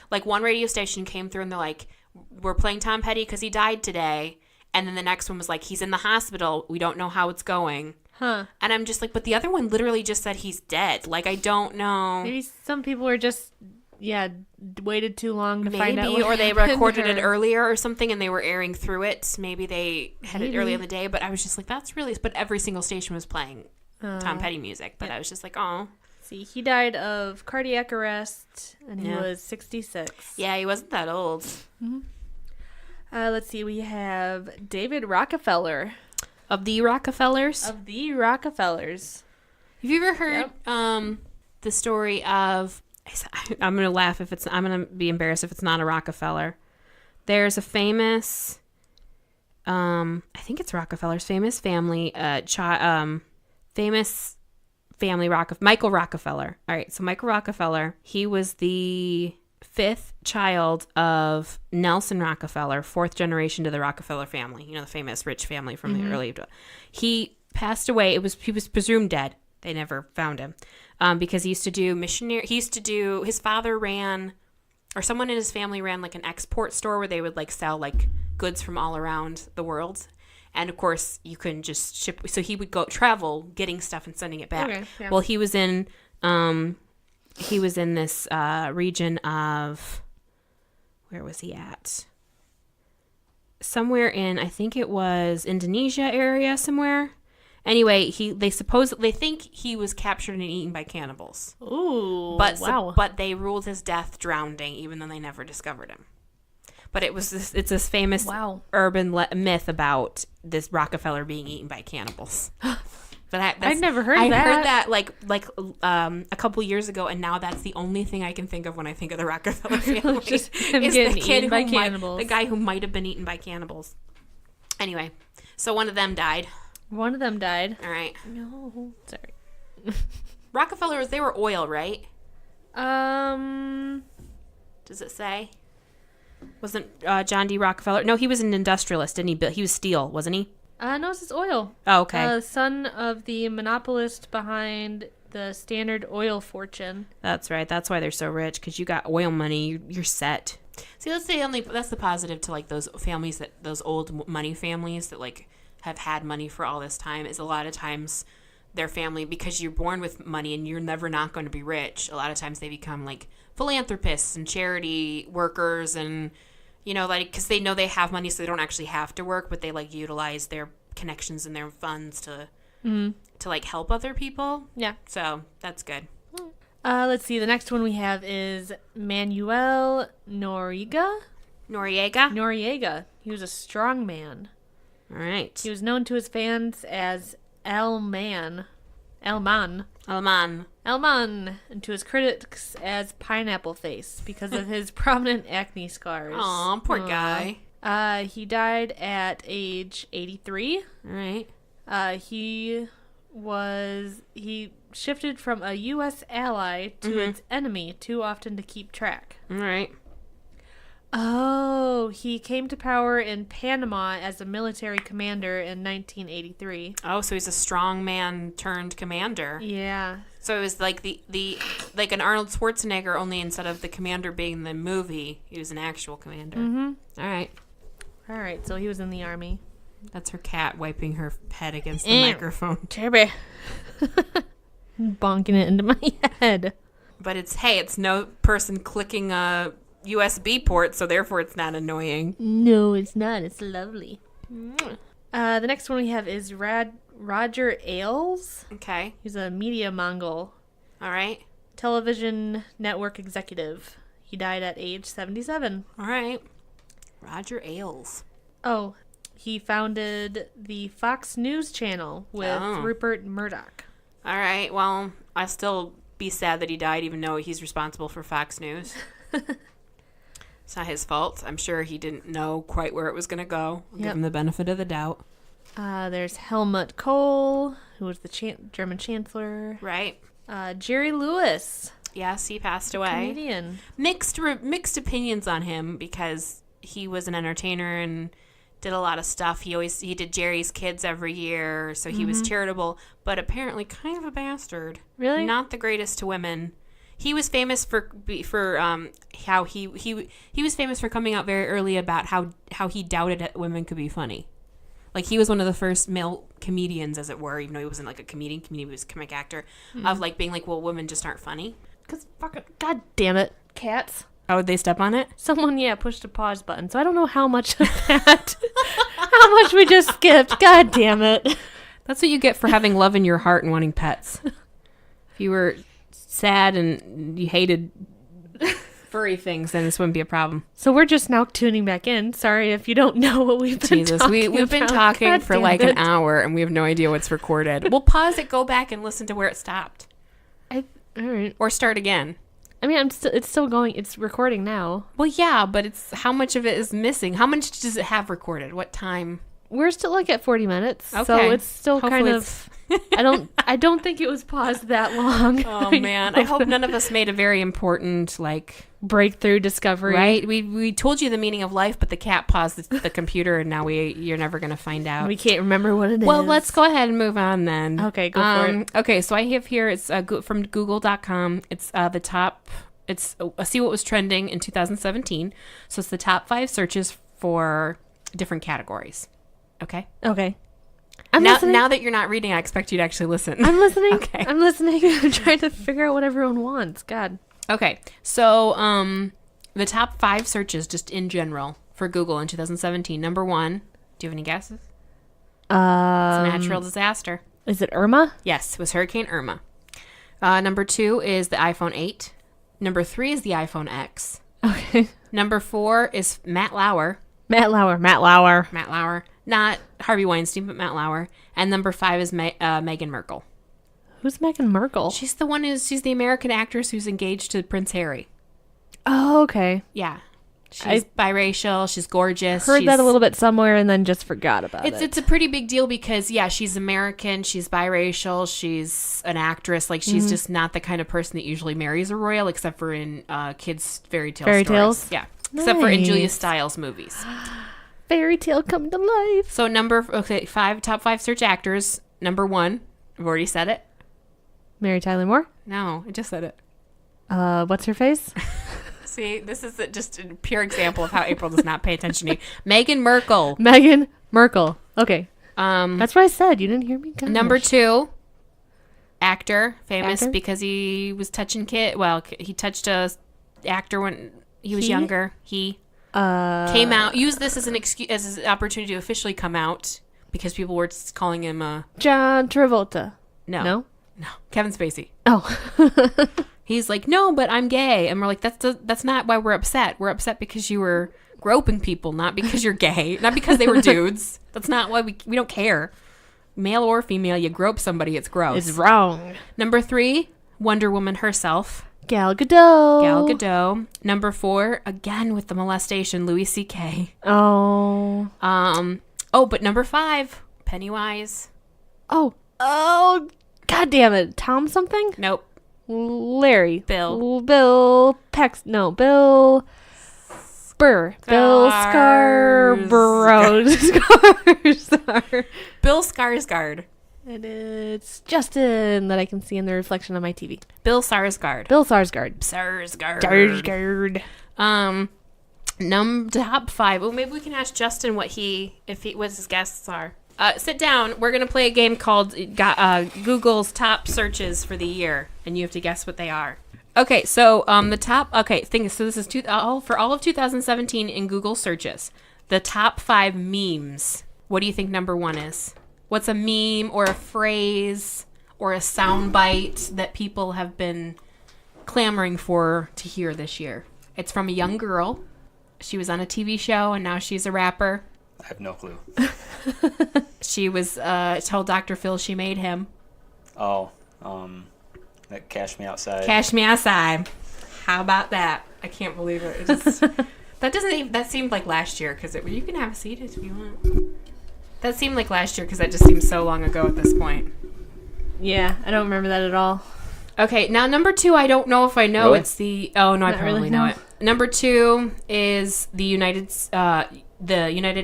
Like, one radio station came through, and they're like, we're playing Tom Petty because he died today. And then the next one was like, he's in the hospital. We don't know how it's going. And I'm just like, but the other one literally just said he's dead. Like, I don't know. Maybe some people are just, waited too long to find out. Or they recorded it earlier or something and they were airing through it. Maybe they had it early in the day. But I was just like, that's really... But every single station was playing Tom Petty music. But I was just like, oh. See, he died of cardiac arrest and he was 66. Yeah, he wasn't that old. Let's see. We have David Rockefeller. Of the Rockefellers? Of the Rockefellers. Have you ever heard the story of... I'm going to laugh if it's... I'm going to be embarrassed if it's not a Rockefeller. There's a famous... I think it's Rockefeller's famous family... famous family Michael Rockefeller. All right, so Michael Rockefeller, he was the 5th child of Nelson Rockefeller, 4th generation to the Rockefeller family. You know, the famous rich family from the early... He passed away. He was presumed dead. They never found him because he used to do missionary. He used to do... His father ran, or someone in his family ran like an export store where they would like sell like goods from all around the world. And of course, you couldn't just ship. So he would go travel, getting stuff and sending it back. Okay, yeah. Well, he was in this region of, where was he at? Somewhere in, I think it was Indonesia area somewhere. Anyway, they think he was captured and eaten by cannibals. Ooh, wow. But they ruled his death drowning, even though they never discovered him. But it's this famous urban myth about this Rockefeller being eaten by cannibals. But I'd never heard that. I heard that like a couple years ago, and now that's the only thing I can think of when I think of the Rockefeller family. Just him getting eaten by cannibals. The guy who might have been eaten by cannibals. Anyway, so one of them died. One of them died. All right. No, sorry. Rockefellers, they were oil, right? Does it say? Wasn't John D. Rockefeller? No, he was an industrialist, didn't he? He was steel, wasn't he? No, this is oil. Oh, okay. Son of the monopolist behind the Standard Oil fortune. That's right. That's why they're so rich, because you got oil money. You're set. See, that's the positive to like those families, those old money families that like have had money for all this time, is a lot of times their family, because you're born with money and you're never not going to be rich, a lot of times they become like philanthropists and charity workers, and like because they know they have money, so they don't actually have to work, but they like utilize their connections and their funds to like help other people. Yeah. So that's good. Let's see. The next one we have is Manuel Noriega. Noriega. He was a strong man. All right. He was known to his fans as Elman, and to his critics as Pineapple Face because of his prominent acne scars. Aw, poor guy. He died at age 83. All right. He shifted from a U.S. ally to its enemy too often to keep track. All right. Oh, he came to power in Panama as a military commander in 1983. Oh, so he's a strong man turned commander. Yeah. So it was like the like an Arnold Schwarzenegger, only instead of the commander being the movie, he was an actual commander. Mm-hmm. All right, so he was in the army. That's her cat wiping her head against the microphone. Cherry. Bonking it into my head. But it's no person clicking a USB port, so therefore it's not annoying. No, it's not. It's lovely. The next one we have is Roger Ailes. Okay. He's a media Mongol. All right. Television network executive. He died at age 77. All right. Roger Ailes. Oh, he founded the Fox News channel with Rupert Murdoch. All right. Well, I'll still be sad that he died, even though he's responsible for Fox News. It's not his fault. I'm sure he didn't know quite where it was going to go. Give him the benefit of the doubt. There's Helmut Kohl, who was the German chancellor. Right. Jerry Lewis. Yes, he passed away. Comedian. Mixed opinions on him because he was an entertainer and did a lot of stuff. He did Jerry's Kids every year, so he was charitable, but apparently kind of a bastard. Really? Not the greatest to women. He was famous for how he was famous for coming out very early about how he doubted that women could be funny. Like, he was one of the first male comedians, as it were, even though he wasn't like a comedian, he was a comic actor, of like being like, well, women just aren't funny. Because fucking, god damn it, cats. Oh, did they step on it? Someone, pushed a pause button, so I don't know how much of that, how much we just skipped. God damn it. That's what you get for having love in your heart and wanting pets. If you were sad and you hated furry things, then this wouldn't be a problem. So we're just now tuning back in. Sorry if you don't know what we've been talking about. We've been talking for like an hour, and we have no idea what's recorded. We'll pause it, go back, and listen to where it stopped. All right. Or start again. I mean, it's still going. It's recording now. Well, yeah, but it's how much of it is missing? How much does it have recorded? What time? We're still like at 40 minutes. Okay. So it's still Hopefully kind of... I don't think it was paused that long. Oh, man. I hope none of us made a very important, like... breakthrough discovery. Right? We told you the meaning of life, but the cat paused the computer, and now you're never going to find out. We can't remember what it is. Well, let's go ahead and move on then. Okay, go for it. Okay, so I have here, it's from Google.com. It's the top... It's see what was trending in 2017. So it's the top 5 searches for different categories. Okay? Okay. Now that you're not reading, I expect you to actually listen. I'm listening. Okay. I'm listening. I'm trying to figure out what everyone wants. God. Okay. So the top 5 searches just in general for Google in 2017. Number 1, do you have any guesses? It's a natural disaster. Is it Irma? Yes, it was Hurricane Irma. Number 2 is the iPhone 8. Number 3 is the iPhone X. Okay. Number 4 is Matt Lauer. Matt Lauer. Not Harvey Weinstein, but Matt Lauer. And number 5 is Meghan Markle. Who's Meghan Markle? She's the American actress who's engaged to Prince Harry. Oh, okay. Yeah. She's biracial. She's gorgeous. Heard that a little bit somewhere and then just forgot about it. It's a pretty big deal because, yeah, she's American. She's biracial. She's an actress. Like, she's just not the kind of person that usually marries a royal, except for in kids' fairy stories. Tales? Yeah. Except for in Julia Nice. Stiles movies. Fairy tale come to life. So top 5 search actors. Number 1, I've already said it. Mary Tyler Moore. No, I just said it. What's her face? See, this is just a pure example of how April does not pay attention to me. Meghan Markle. Meghan Markle. Okay. That's what I said. You didn't hear me? Gosh. Number 2, actor, famous Actor? because he was touching he touched a actor when he was younger. He came out. Used this as an excuse, as an opportunity to officially come out because people were calling him John Travolta. no, Kevin Spacey. Oh. He's like, no, but I'm gay, and we're like, that's not why we're upset. We're upset because you were groping people, not because you're gay, not because they were dudes. That's not why we don't care. Male or female, you grope somebody, it's gross. It's wrong. Number 3, Wonder Woman herself. Gal Gadot. Gal Gadot. Number 4, again with the molestation, Louis C.K. Oh. But number 5, Pennywise. Oh. God damn it. Tom something? Nope. Larry. Bill. Bill Pex. No. Bill Burr. Bill Scarborough. Skarsgård. Bill Skarsgård. And it's Justin that I can see in the reflection on my TV. Bill Skarsgård. Bill Sarsgaard. Skarsgård. Top 5. Well, maybe we can ask Justin what his guests are. Sit down. We're gonna play a game called Google's top searches for the year, and you have to guess what they are. Okay, so the top. Okay, so this is for all of 2017 in Google searches. The top 5 memes. What do you think number 1 is? What's a meme or a phrase or a soundbite that people have been clamoring for to hear this year? It's from a young girl. She was on a TV show, and now she's a rapper. I have no clue. She was told Dr. Phil she made him. Oh, that Cash Me Outside. Cash Me Outside. How about that? I can't believe it. That seemed like last year because you can have a seat if you want. That seemed like last year because that just seems so long ago at this point. Yeah, I don't remember that at all. Okay, now number 2, I don't know if I know. Really? It's the. Oh no, I probably really, know no. it. Number 2 is the United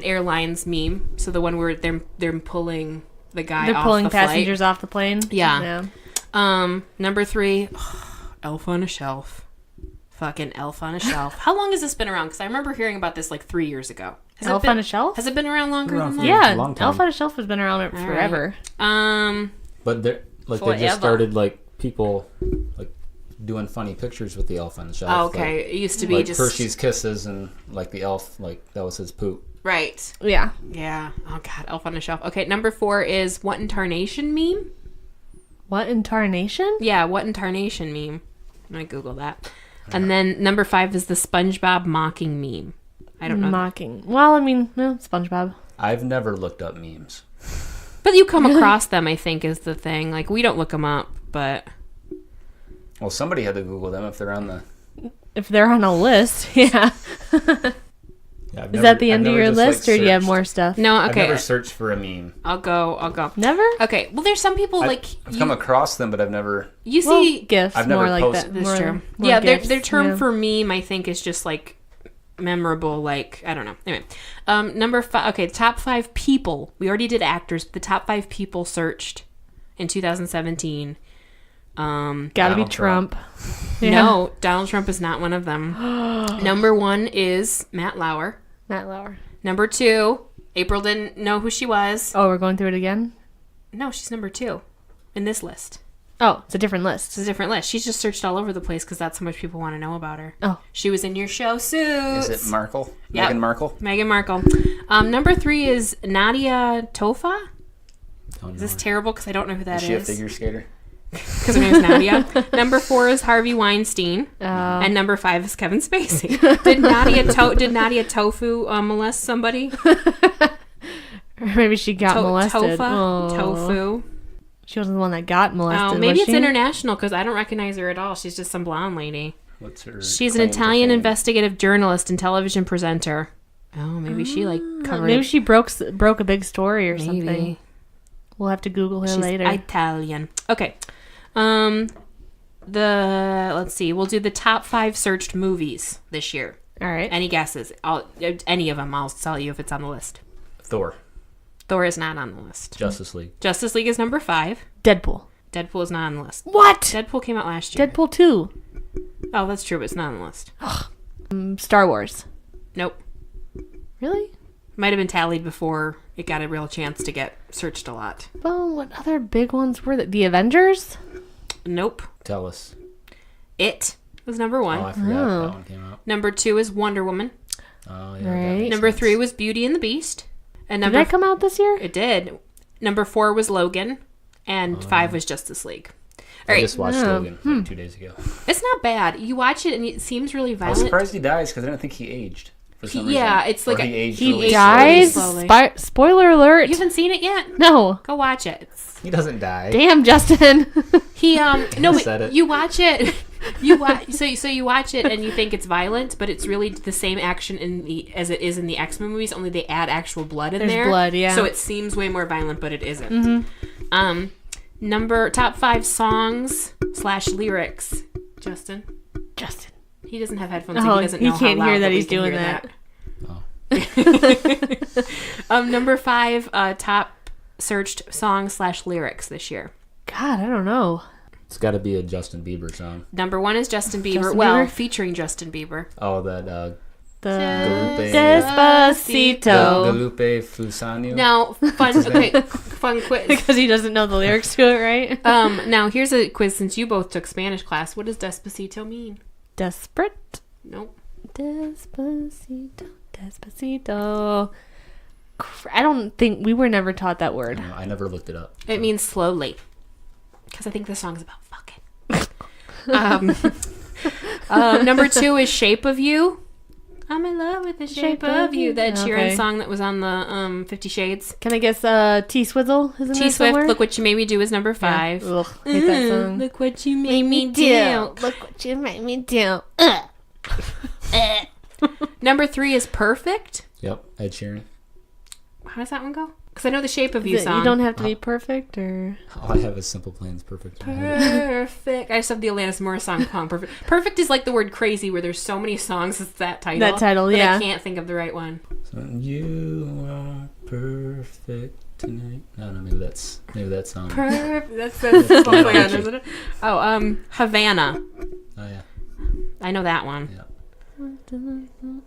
Airlines meme. So the one where they're pulling the guy. They're off pulling the passengers off the plane. Yeah. Number 3, Elf on a Shelf. Fucking Elf on a Shelf. How long has this been around? Because I remember hearing about this like 3 years ago. Elf on a Shelf? Has it been around longer than that? Yeah, long time. Elf on a Shelf has been around forever. But they Forever. just started like people like doing funny pictures with the elf on the shelf. Oh, okay. It used to be like just Hershey's Kisses and like the elf, like that was his poop. right. Yeah. Yeah. Oh god, Elf on a Shelf. Okay, number 4 is what in tarnation meme? What in tarnation? Yeah, what in tarnation meme? I'm gonna Google that. And then number 5 is the SpongeBob mocking meme. I don't know. Mocking. Well, I mean, no, SpongeBob. I've never looked up memes. But you come across them, I think, is the thing. Like, we don't look them up, but... Well, somebody had to Google them if they're on the. If they're on a list, yeah. Yeah, Is that the end of your list, or do you have more stuff? No, I've okay. never searched for a meme. I'll go. Never? Okay, well, there's some people, I've like... come across them, but I've never. You Well, see... gifts, I've never more like posted- that. That's More, true. more Yeah, gifts, their term yeah. for meme, I think, is just, like, memorable, like, I don't know. Anyway, number 5, okay, top 5 people. We already did actors. The top 5 people searched in 2017. Gotta be Donald Trump. Yeah. No, Donald Trump is not one of them. Number 1 is Matt Lauer. Matt Lauer. Number 2, April didn't know who she was. Oh, we're going through it again? No, she's number 2 in this list. Oh, it's a different list. It's a different list. She's just searched all over the place because that's how much people want to know about her. Oh. She was in your show, Suits. Is it Markle? Yep. Meghan Markle? Meghan Markle. Number 3 is Nadia Topha. Oh, Is this terrible because I don't know who that Is she a is? figure skater? Because her name's Nadia. Number 4 is Harvey Weinstein. Oh. And number 5 is Kevin Spacey. Did Nadia Tofu molest somebody? Or maybe she got molested. Tofa? Oh. Tofu. She wasn't the one that got molested. Oh, maybe was it's she? international because I don't recognize her at all. She's just some blonde lady. What's her? She's an claim to Italian fame? investigative journalist and television presenter. Oh, maybe she covered. Maybe she broke a big story or Maybe. something. We'll have to Google her She's later. Italian. Okay. Let's see. We'll do the top 5 searched movies this year. All right. Any guesses? Any of them. I'll tell you if it's on the list. Thor. Thor is not on the list. Justice League. Justice League is number 5. Deadpool. Deadpool is not on the list. What? Deadpool came out last year. Deadpool 2. Oh, that's true, but it's not on the list. Star Wars. Nope. Really? Might have been tallied before it got a real chance to get searched a lot. Well, what other big ones were there? The Avengers? Nope. Tell us. It was number 1. Oh, I forgot that one came out. Number 2 is Wonder Woman. Oh, yeah. Right. that makes Number sense. 3 was Beauty and the Beast. And Did number that come out this year? It did. Number 4 was Logan. And 5 was Justice League. All I right. just watched Logan like 2 days ago. It's not bad. You watch it and it seems really I was violent. surprised he dies because I didn't think he aged. For some yeah, reason. it's like Or a- he aged He really dies? slowly. Spoiler alert. You haven't seen it yet? No. Go watch it. slowly. He doesn't die. Damn, Justin. He no, said but it. you watch it. You watch so you watch it and you think it's violent, but it's really the same action as it is in the X-Men movies. Only they add actual blood in There's there. blood, yeah. So it seems way more violent, but it isn't. Top 5 songs / lyrics. Justin. Justin. He doesn't have headphones. So Oh, he doesn't he know can't how hear loud that we he's can doing hear that. Number 5 top searched song / lyrics this year. God, I don't know. It's got to be a Justin Bieber song. Number 1 is Justin Bieber. Justin well, Bieber? featuring Justin Bieber. Oh, that The Galupe. Despacito. Galupe Fusano. Now, fun quiz. Because he doesn't know the lyrics to it, right? Now here's a quiz since you both took Spanish class. What does Despacito mean? Desperate. Nope. Despacito. Despacito. I don't think we were never taught that word. I never looked it up. It means slowly. Because I think the song's about fucking. Number 2 is Shape of You. I'm in love with the shape of you. That Sheeran Okay. song that was on the 50 Shades. Can I guess T Swizzle? Isn't T there Swift, somewhere? Look What You Made Me Do is number 5. Yeah. Ugh, hate that song. Look what you made me do. Look what you made me do. Number 3 is Perfect. Yep, Ed Sheeran. How does that one go? Because I know the Shape of You song. You don't have to be perfect, or All I have is Simple Plans Perfect. Perfect. I just have the Alanis Morris song called Perfect. Perfect is like the word crazy, where there's so many songs. It's that title. That title, but yeah. I can't think of the right one. So, you are perfect tonight. No, maybe that's that song. Perfect. That's the song, isn't it? Oh, Havana. Oh yeah. I know that one. Yeah.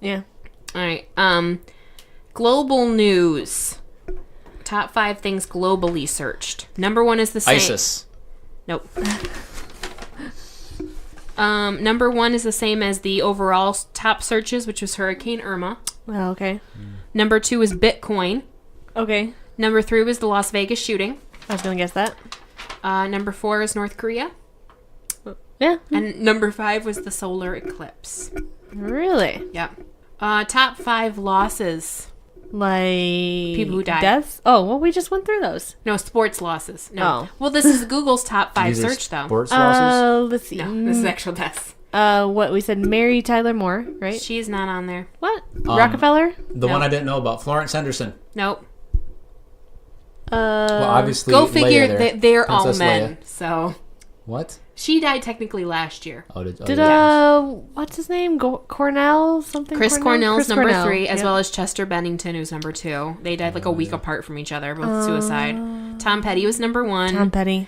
yeah. All right. Global news. Top 5 things globally searched. Number 1 is the same. ISIS. Nope. Number 1 is the same as the overall top searches, which was Hurricane Irma. Oh, okay. Number 2 is Bitcoin. Okay. Number 3 was the Las Vegas shooting. I was gonna guess that. Number 4 is North Korea. Yeah. And number 5 was the solar eclipse. Really? Yep. Top 5 losses. Like People who died. Deaths? Oh, well, we just went through those. No, sports losses. No. Oh. Well, this is Google's top 5 These are search, though. Sports losses. Let's see. No, this is actual deaths. What we said, Mary Tyler Moore, right? She's not on there. What? Rockefeller? The no. one I didn't know about, Florence Henderson. Nope. Well, obviously, Go figure. Leia there. They're all Princess men. Leia. So What? she died technically last year. Oh, Did yeah. what's his name? Cornell something? Chris Cornell's number Cornell. 3, as Yep. well as Chester Bennington, who's number 2. They died like a week apart from each other, both suicide. Tom Petty was number 1. Tom Petty.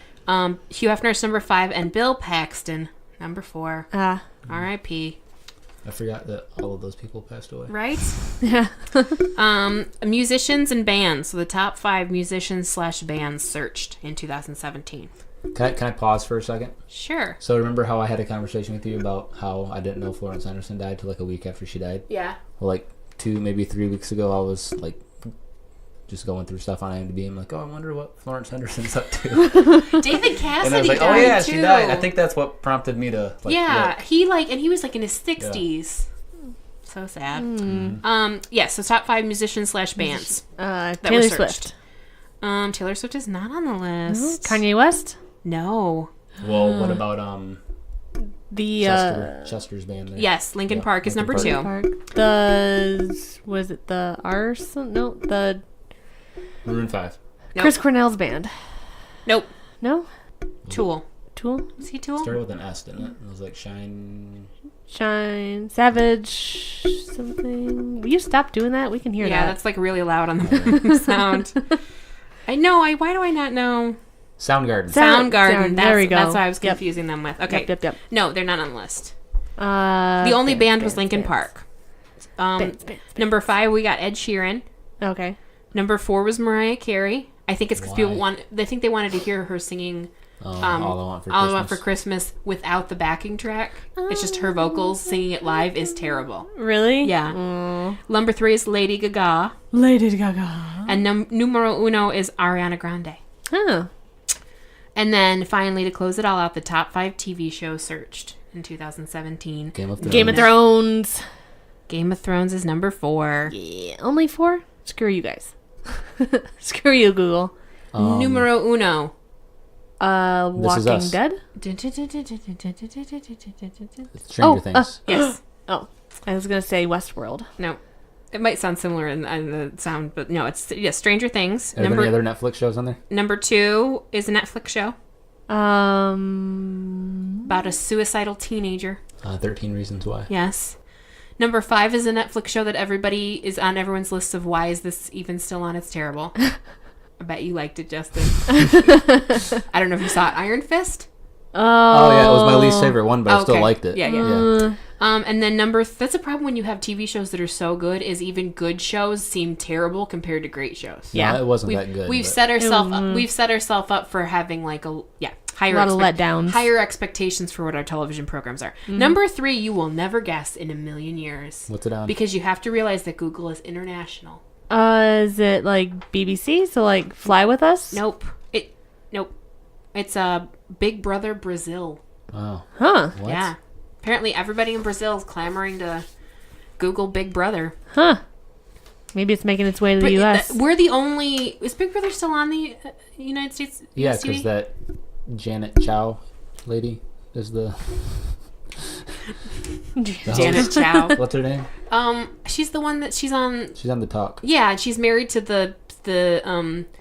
Hugh Hefner's number 5, and Bill Paxton number 4. Ah, R.I.P. I forgot that all of those people passed away. Right? yeah. Musicians and bands. So the top 5 musicians / bands searched in 2017. Can I pause for a second? Sure. So remember how I had a conversation with you about how I didn't know Florence Henderson died till like a week after she died? Yeah. Well, like 2, maybe 3 weeks ago, I was like just going through stuff on IMDb. I'm like, oh, I wonder what Florence Henderson's up to. David Cassidy And I was like, died oh yeah, too. she died. I think that's what prompted me to like, yeah, look. he was like in his 60s. So sad. Yeah, so top 5 musicians / bands. Taylor were searched. Swift. Taylor Swift is not on the list. Kanye West. No. Well, what about The Chester's band there. Yes, Linkin Yeah, Park is Linkin number Park. 2. was it the Arson? No, the Maroon 5. Nope. Chris Cornell's band. Nope. No, Tool. Tool, Was he Tool? Started with an S, didn't it? It was like Shine. Savage, something. Will you stop doing that? We can hear Yeah, that. that's like really loud on the sound. I know. Why do I not know? Soundgarden. Soundgarden. There we go. That's what I was Yep. confusing them with. Okay. Yep. No, they're not on the list. The only band was Linkin Park. Bands. Number 5, we got Ed Sheeran. Okay. Number 4 was Mariah Carey. I think it's because people Why? they think they wanted to hear her singing All I Want for Christmas. without the backing track. It's just her vocals. Singing it live is terrible. Really? Yeah. Number 3 is Lady Gaga. Lady Gaga. And numero uno is Ariana Grande. Huh. And then finally, to close it all out, the top 5 TV shows searched in 2017. Game of Thrones. Game of Thrones. Game of Thrones is number 4. Yeah. Only 4? Screw you guys. Screw you, Google. Numero uno. This Is Walking Us. Dead? Stranger Things. Yes. Oh, I was going to say Westworld. No. It might sound similar in the sound, but no, it's Stranger Things. Are there any other Netflix shows on there? Number 2 is a Netflix show Um, about a suicidal teenager. 13 Reasons Why. Yes. Number 5 is a Netflix show that everybody is on everyone's list of why is this even still on? It's terrible. I bet you liked it, Justin. I don't know if you saw it. Iron Fist? Oh, yeah, it was my least favorite one, but I still Okay. liked it. Yeah. And then that's a problem when you have TV shows that are so good is even good shows seem terrible compared to great shows. Yeah, it wasn't that good. We've but- set ourselves up. We've set ourselves up for having like higher A lot of letdowns. higher expectations for what our television programs are. Number 3, you will never guess in a million years. What's it on? Because you have to realize that Google is international. is it like BBC? So like Fly With Us? Nope. Nope. It's Big Brother Brazil. Oh. Huh. What? Yeah. Apparently everybody in Brazil is clamoring to Google Big Brother. Huh. Maybe it's making its way to the U.S. We're the only... Is Big Brother still on the United States? Yeah, US because TV? that Janet Chow lady is the... Janet Chow. What's her name? She's the one that she's on... She's on The Talk. Yeah, and she's married to the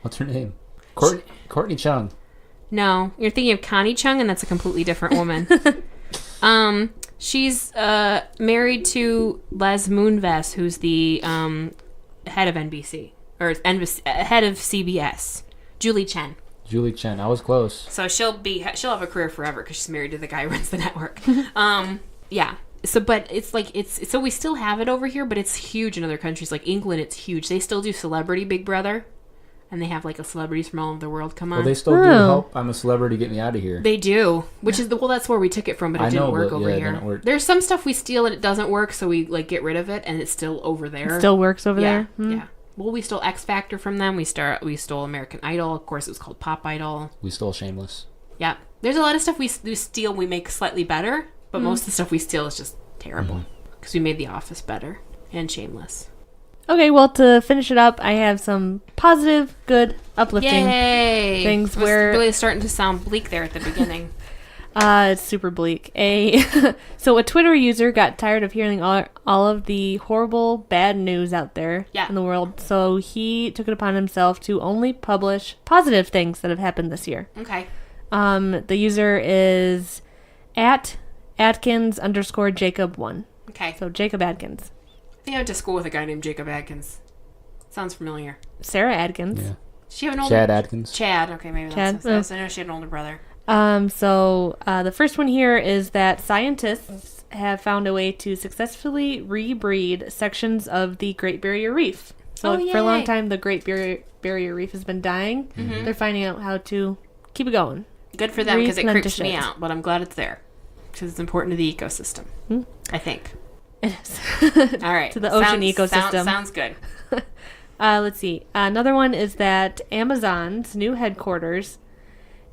What's her name? Courtney Chung. No, you're thinking of Connie Chung, and that's a completely different woman. She's married to Les Moonves, who's the head of NBC or head of CBS. Julie Chen. Julie Chen. I was close. So she'll have a career forever because she's married to the guy who runs the network. Yeah. So, but so we still have it over here, but it's huge in other countries. Like England, it's huge. They still do Celebrity Big Brother. And they have like celebrities from all over the world come on. Well, they still do Help I'm a Celebrity, Get Me Out of Here. They do, which is that's where we took it from, but it didn't work over it here. didn't work. There's some stuff we steal and it doesn't work, so we like get rid of it, and it's still over there. It still works over yeah, there. yeah. Well, we stole X Factor from them. We stole American Idol. Of course, it was called Pop Idol. We stole Shameless. Yeah, there's a lot of stuff we steal. We make slightly better, but most of the stuff we steal is just terrible because we made The Office better and Shameless. Okay, well, to finish it up, I have some positive, good, uplifting Yay! things It was where... really starting to sound bleak there at the beginning. It's super bleak. So a Twitter user got tired of hearing all of the horrible, bad news out there in the world, so he took it upon himself to only publish positive things that have happened this year. Okay. The user is at Atkins_Jacob1. Okay. So Jacob Adkins. I think I went to school with a guy named Jacob Adkins. Sounds familiar. Sarah Adkins. Yeah. Does she have an older... Chad Adkins. Chad. Okay, maybe Chad? that's... I know she had an older brother. So the first one here is that scientists have found a way to successfully rebreed sections of the Great Barrier Reef. So for a long time, the Great Barrier Reef has been dying. Mm-hmm. They're finding out how to keep it going. Good for them, because it creeps me out, but I'm glad it's there. Because it's important to the ecosystem, I think. It is. All right. To the ocean ecosystem. Sounds good. Let's see. Another one is that Amazon's new headquarters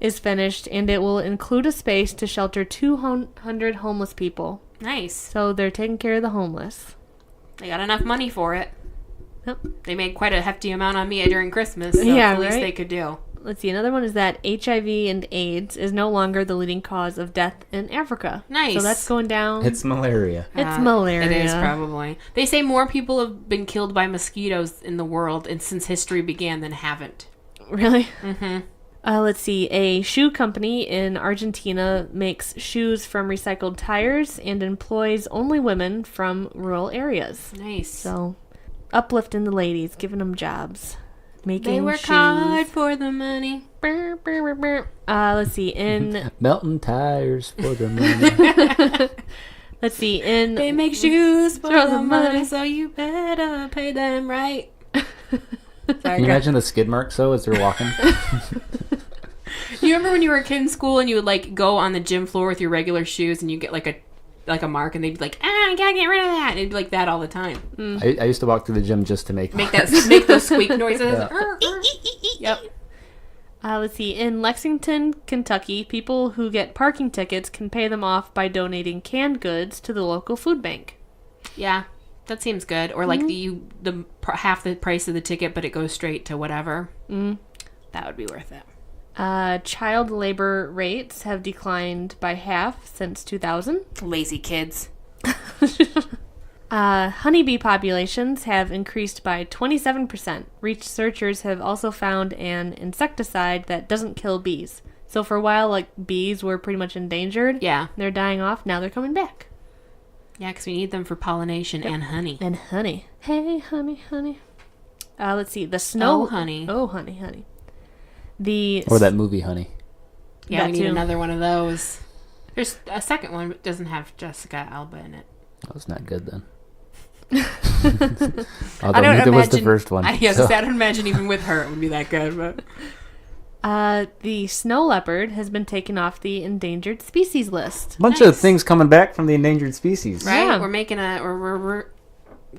is finished, and it will include a space to shelter 200 homeless people. Nice. So they're taking care of the homeless. They got enough money for it. Yep. They made quite a hefty amount on me during Christmas, so Yeah, the least right? they could do. let's see. Another one is that HIV and AIDS is no longer the leading cause of death in Africa. Nice. So that's going down. It's malaria. It's malaria. It is probably. They say more people have been killed by mosquitoes in the world and since history began than haven't. Really? Mm-hmm. Let's see. A shoe company in Argentina makes shoes from recycled tires and employs only women from rural areas. Nice. So, uplifting the ladies, giving them jobs. Making They work shoes. hard for the money. Let's see. In Melting tires for the money. let's see. In They make shoes for Throw the the money, money. so you better pay them right. Can you imagine the skid marks though as they're walking? You remember when you were a kid in school and you would like go on the gym floor with your regular shoes and you get like a mark and they'd be like, I gotta get rid of that. And it'd be like that all the time. I used to walk through the gym just to make Make those squeak noises. Yep. let's see. In Lexington, Kentucky, people who get parking tickets can pay them off by donating canned goods to the local food bank. Yeah, that seems good. Or like half the price of the ticket, but it goes straight to whatever. That would be worth it. Child labor rates have declined by half since 2000. Lazy kids. Honeybee populations have increased by 27%. Researchers have also found an insecticide that doesn't kill bees. So for a while, like, bees were pretty much endangered. Yeah. They're dying off. Now they're coming back. Yeah, because we need them for pollination and honey. And honey. Hey, honey, honey. Let's see. The snow... Oh, honey. Oh, honey, honey. Or that movie, Honey. Yeah, we That need too. another one of those. There's a second one, but it doesn't have Jessica Alba in it. That was not good then. I Although don't neither was the imagine- first one. I don't imagine even with her it would be that good. But the snow leopard has been taken off the endangered species list. Bunch of things coming back from the endangered species. right, Yeah. we're making we're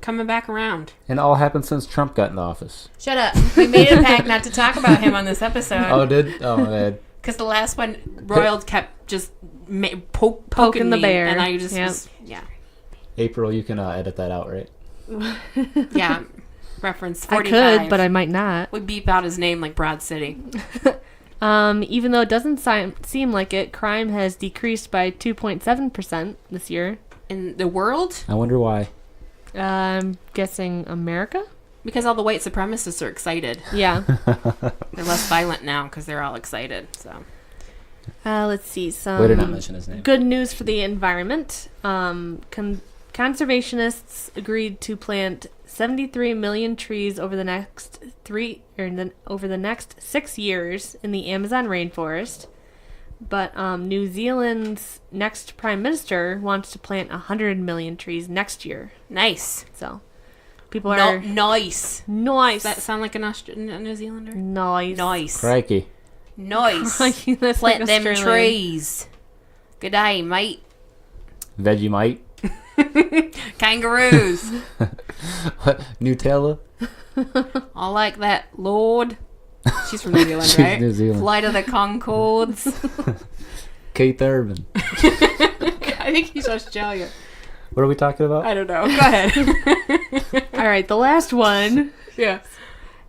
coming back around. And it all happened since Trump got in the office. Shut up. We made a pact not to talk about him on this episode. Oh, did? Oh, my bad. Because the last one, Royal kept just poking Poking the me, bear. and I just Yep. was, yeah. April, you can edit that out, right? Yeah. Reference I 45. could, but I might not. We beep out his name like Broad City. Even though it doesn't seem like it, crime has decreased by 2.7% this year. In the world? I wonder why. I'm guessing America? Because all the white supremacists are excited. Yeah. They're less violent now because they're all excited. So Let's see. Some Way to not mention his name. good news for the environment. Conservationists agreed to plant 73 million trees over the next 6 years in the Amazon rainforest. But New Zealand's next prime minister wants to plant 100 million trees next year. nice. So people are Nice. nice. Does that sound like a New Zealander? Nice. Nice. Crikey. Nice. That's Plant like them Australian. trees. Good day, mate. Vegemite. Kangaroos. Nutella. I like that, Lord. She's from New Zealand, She's right? New Zealand. Flight of the Conchords. Keith Urban. I think he's Australia. What are we talking about? I don't know. Go ahead. All right, the last one Yeah.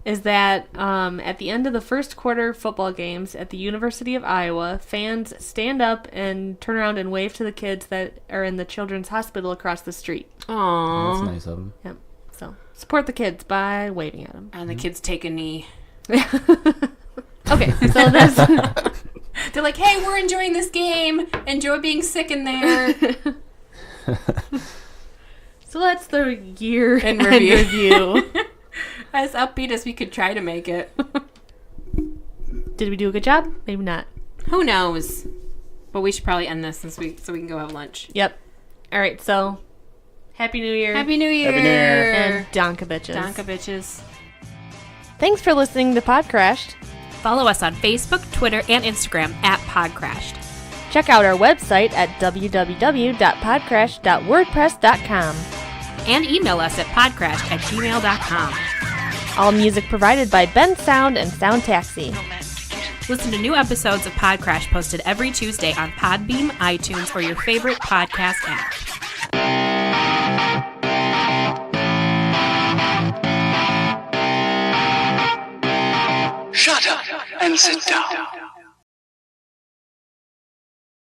is that at the end of the first quarter football games at the University of Iowa, fans stand up and turn around and wave to the kids that are in the children's hospital across the street. Aww. That's nice of him. Yep. So support the kids by waving at them. And the kids take a knee. Okay, so that's They're like, hey, we're enjoying this game. Enjoy being sick in there. so that's the year In end review. review. As upbeat as we could try to make it. Did we do a good job? Maybe not. Who knows? But we should probably end this so we can go have lunch. Yep. All right, so Happy New Year. Happy New Year. Happy New Year. and Donka bitches. Donka bitches. Thanks for listening to Podcrashed. Follow us on Facebook, Twitter, and Instagram at Podcrashed. Check out our website at www.podcrash.wordpress.com. And email us at podcrash@gmail.com. All music provided by Ben Sound and Sound Taxi. Listen to new episodes of Podcrash posted every Tuesday on Podbeam, iTunes, or your favorite podcast app. Shut up and sit down.